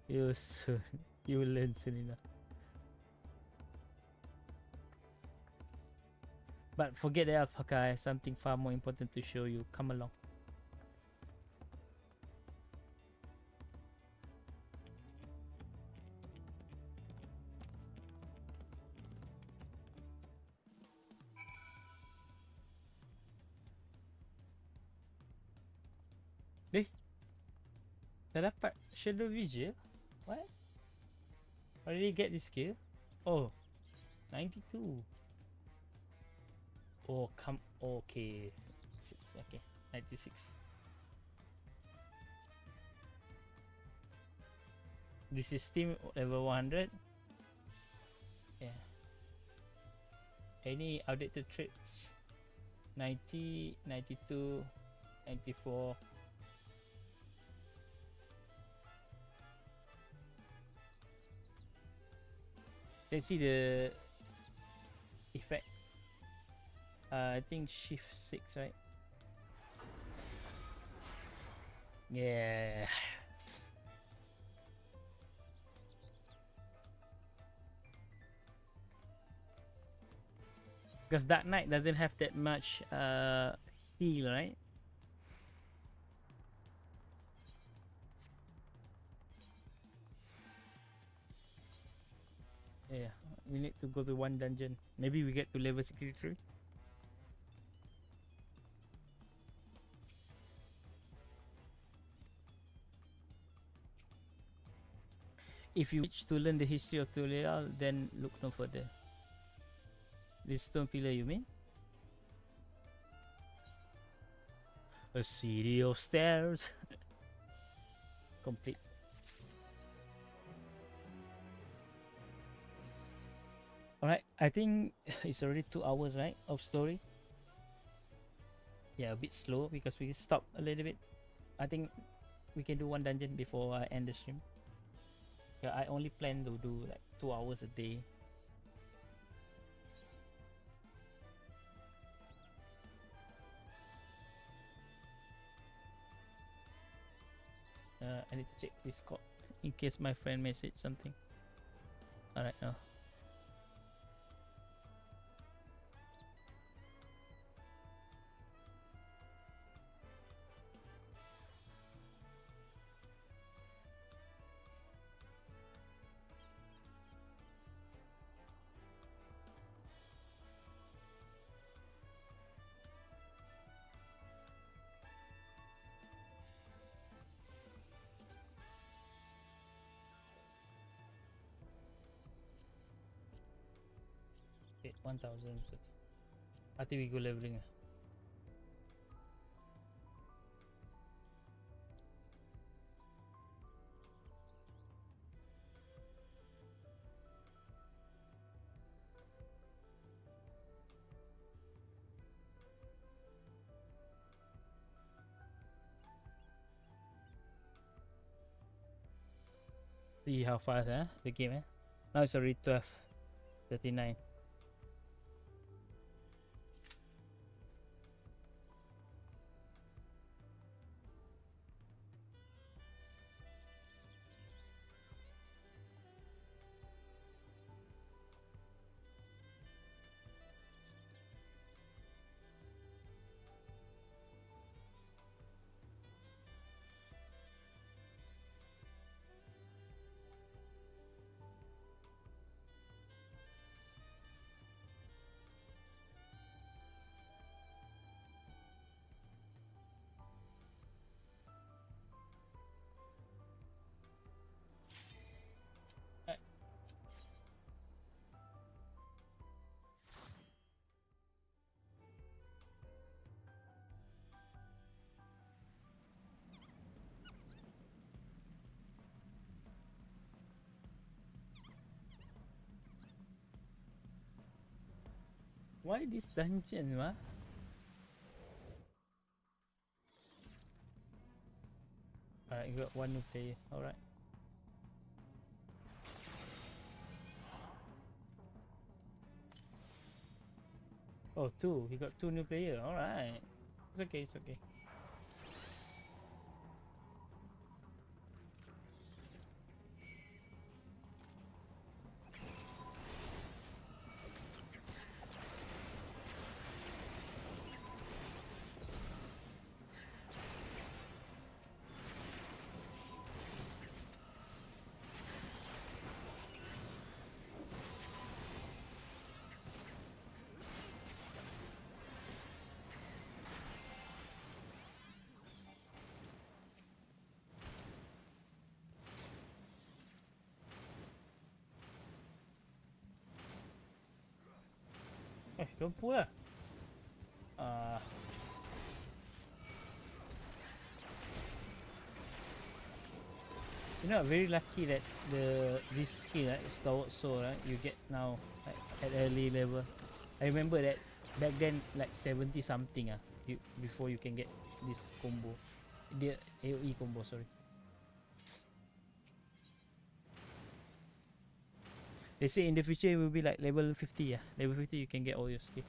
You will learn soon enough. But forget the alpaca, I have something far more important to show you. Come along. Dah dapat Shadow Vision? What? Already get this skill? Oh, 92. Oh, come. Okay. Okay, 96. This is Steam level 100. Yeah. Any outdated traits? 90, 92, 94. Let's see the effect. I think shift 6, right? Yeah. Because Dark Knight doesn't have that much heal, right? Yeah, we need to go to one dungeon. Maybe we get to level 63. If you wish to learn the history of Tulial, then look no further. This stone pillar, you mean? A city of stairs. Complete. Alright, I think it's already 2 hours, right, of story. Yeah, a bit slow because we stopped a little bit. I think we can do one dungeon before I end the stream. Yeah, I only plan to do like 2 hours a day. I need to check Discord in case my friend messaged something. Alright, now. Okay, 1000. I think we go leveling. See how fast the game Now it's already 12:39. Why this dungeon, ma? Alright, you got one new player. Alright. Oh, two. He got two new player. Alright. It's okay, it's okay. Don't pull lah. You're not very lucky that this skill, right, Stalwart Soul, right, you get now like, at early level. I remember that back then, like 70 something, before you can get this combo, the AOE combo. Sorry. They say in the future it will be like level 50. Level 50 you can get all your skill.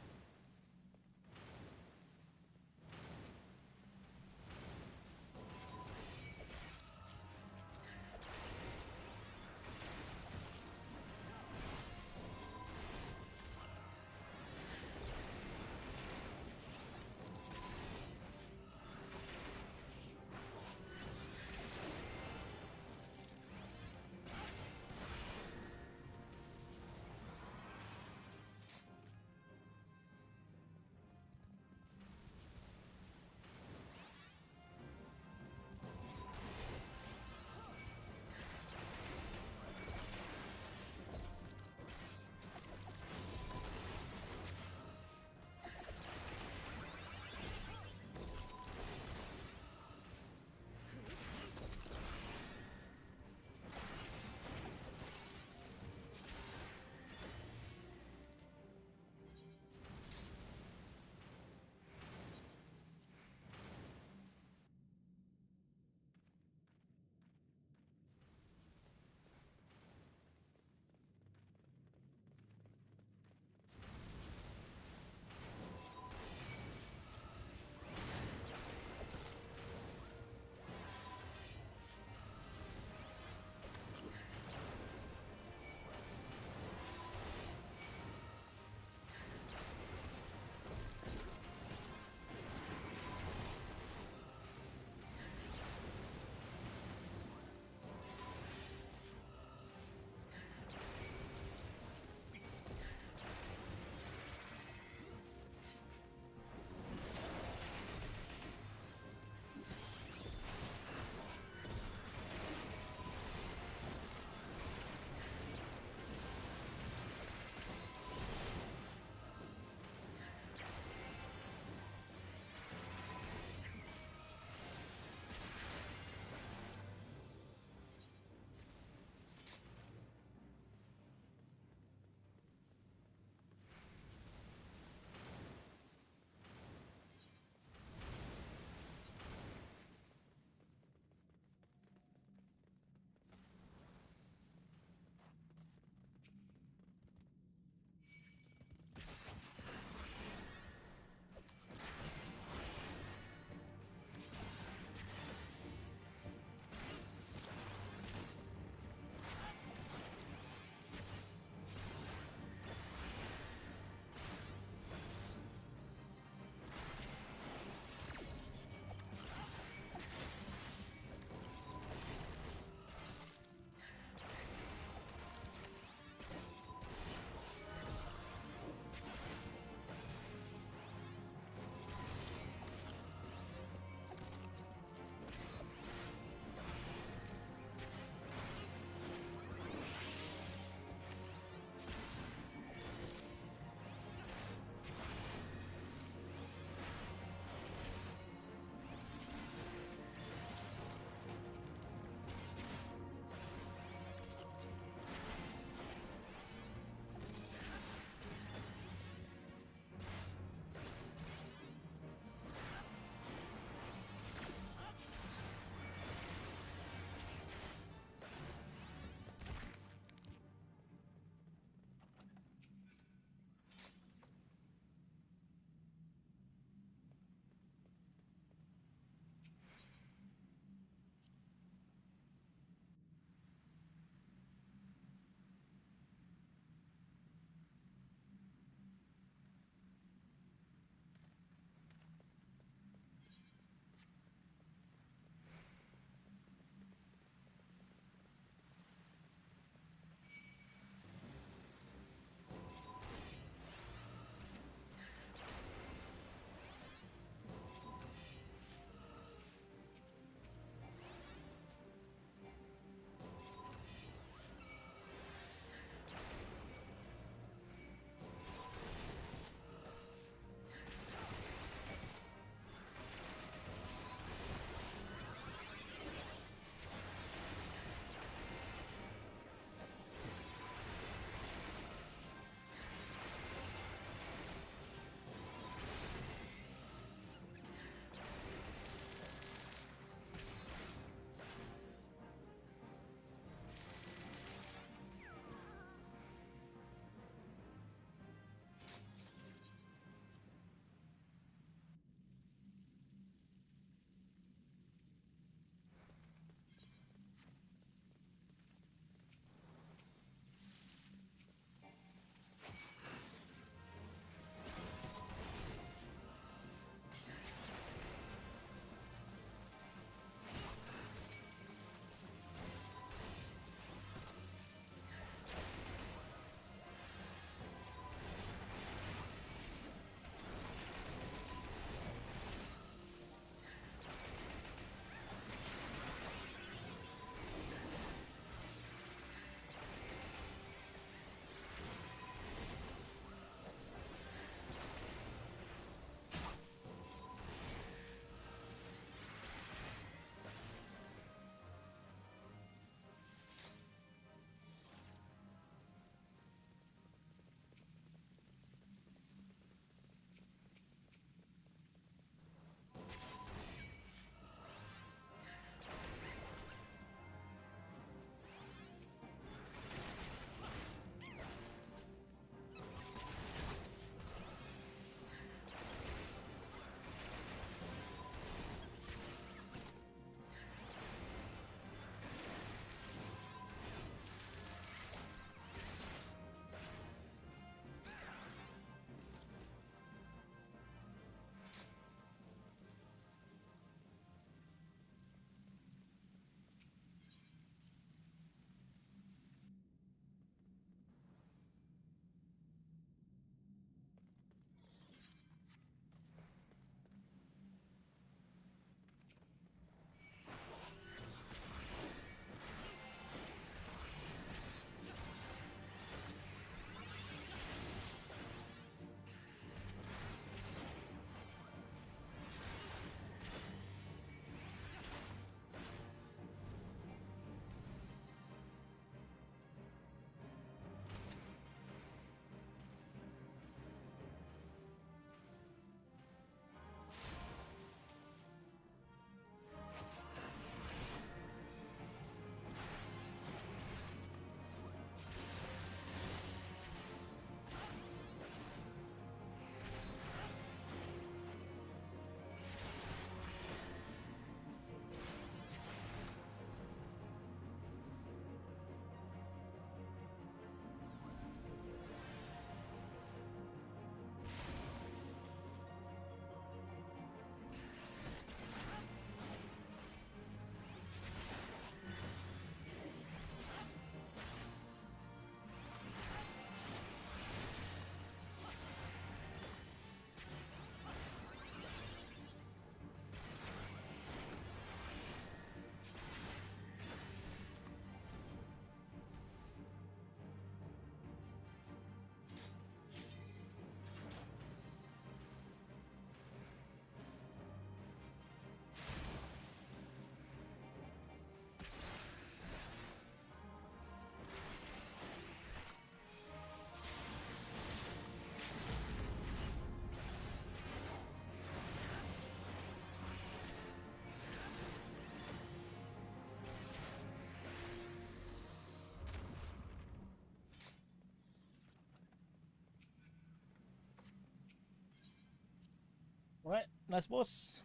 Nice boss.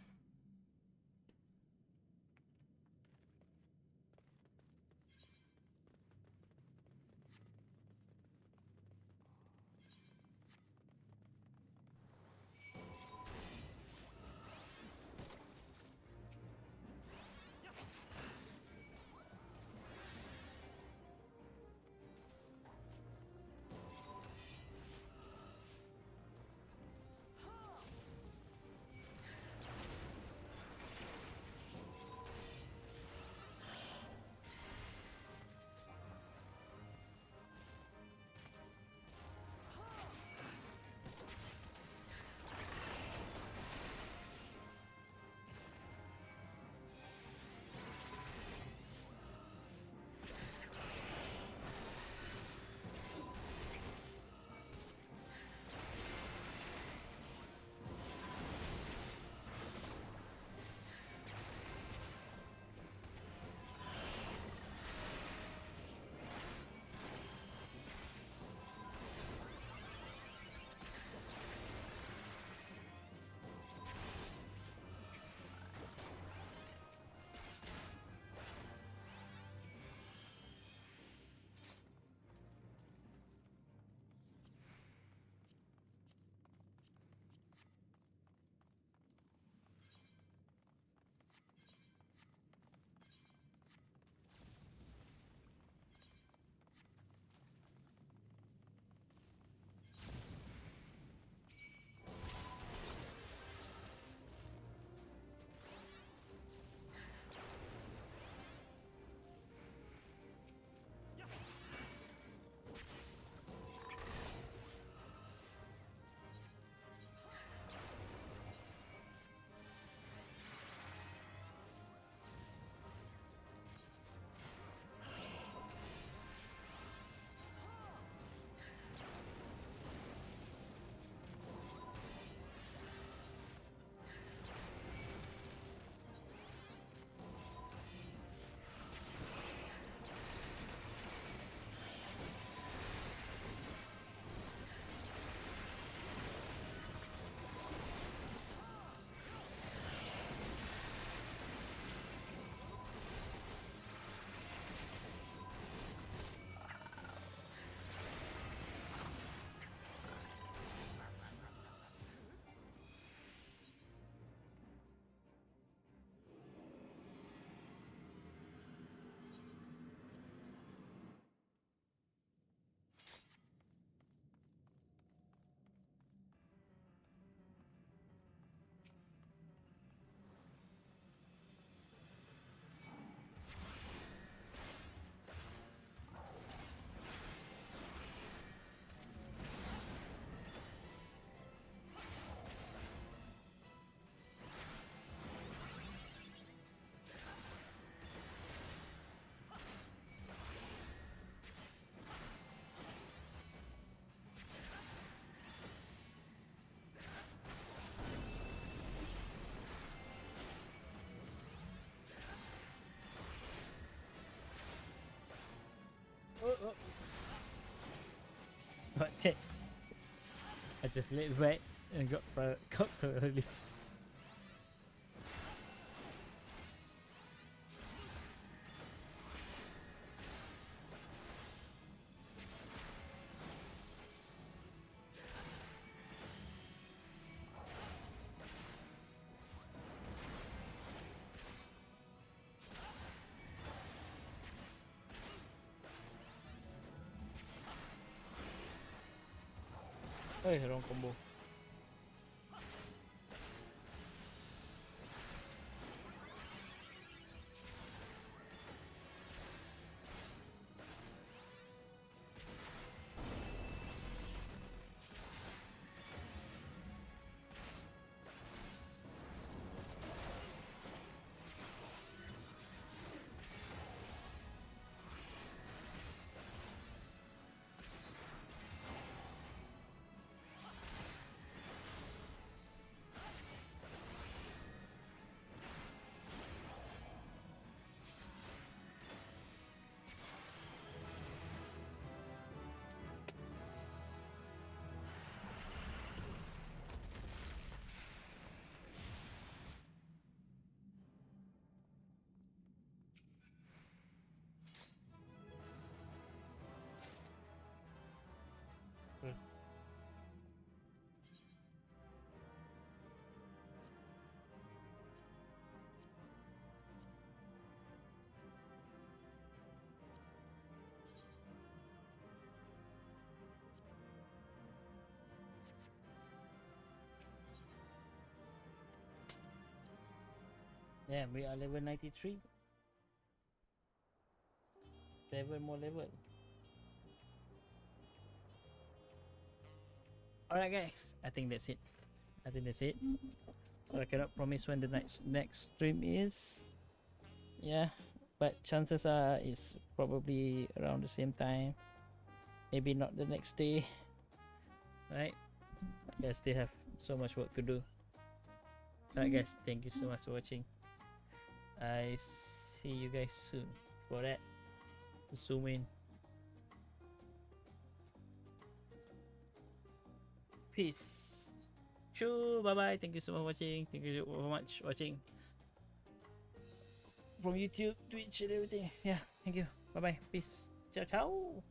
Oh. Right, check. I just let it wet and got the release. Oh, wrong combo. Yeah, we are level 93. 7 more level. Alright guys, I think that's it. So I cannot promise when the next stream is. Yeah, but chances are it's probably around the same time. Maybe not the next day. Right? I still have so much work to do. Alright guys, thank you so much for watching. I see you guys soon. For that, zoom in. Peace. Choo, bye bye. Thank you so much for watching. Thank you so much for watching from YouTube, Twitch, and everything. Yeah, thank you. Bye bye. Peace. Ciao, ciao.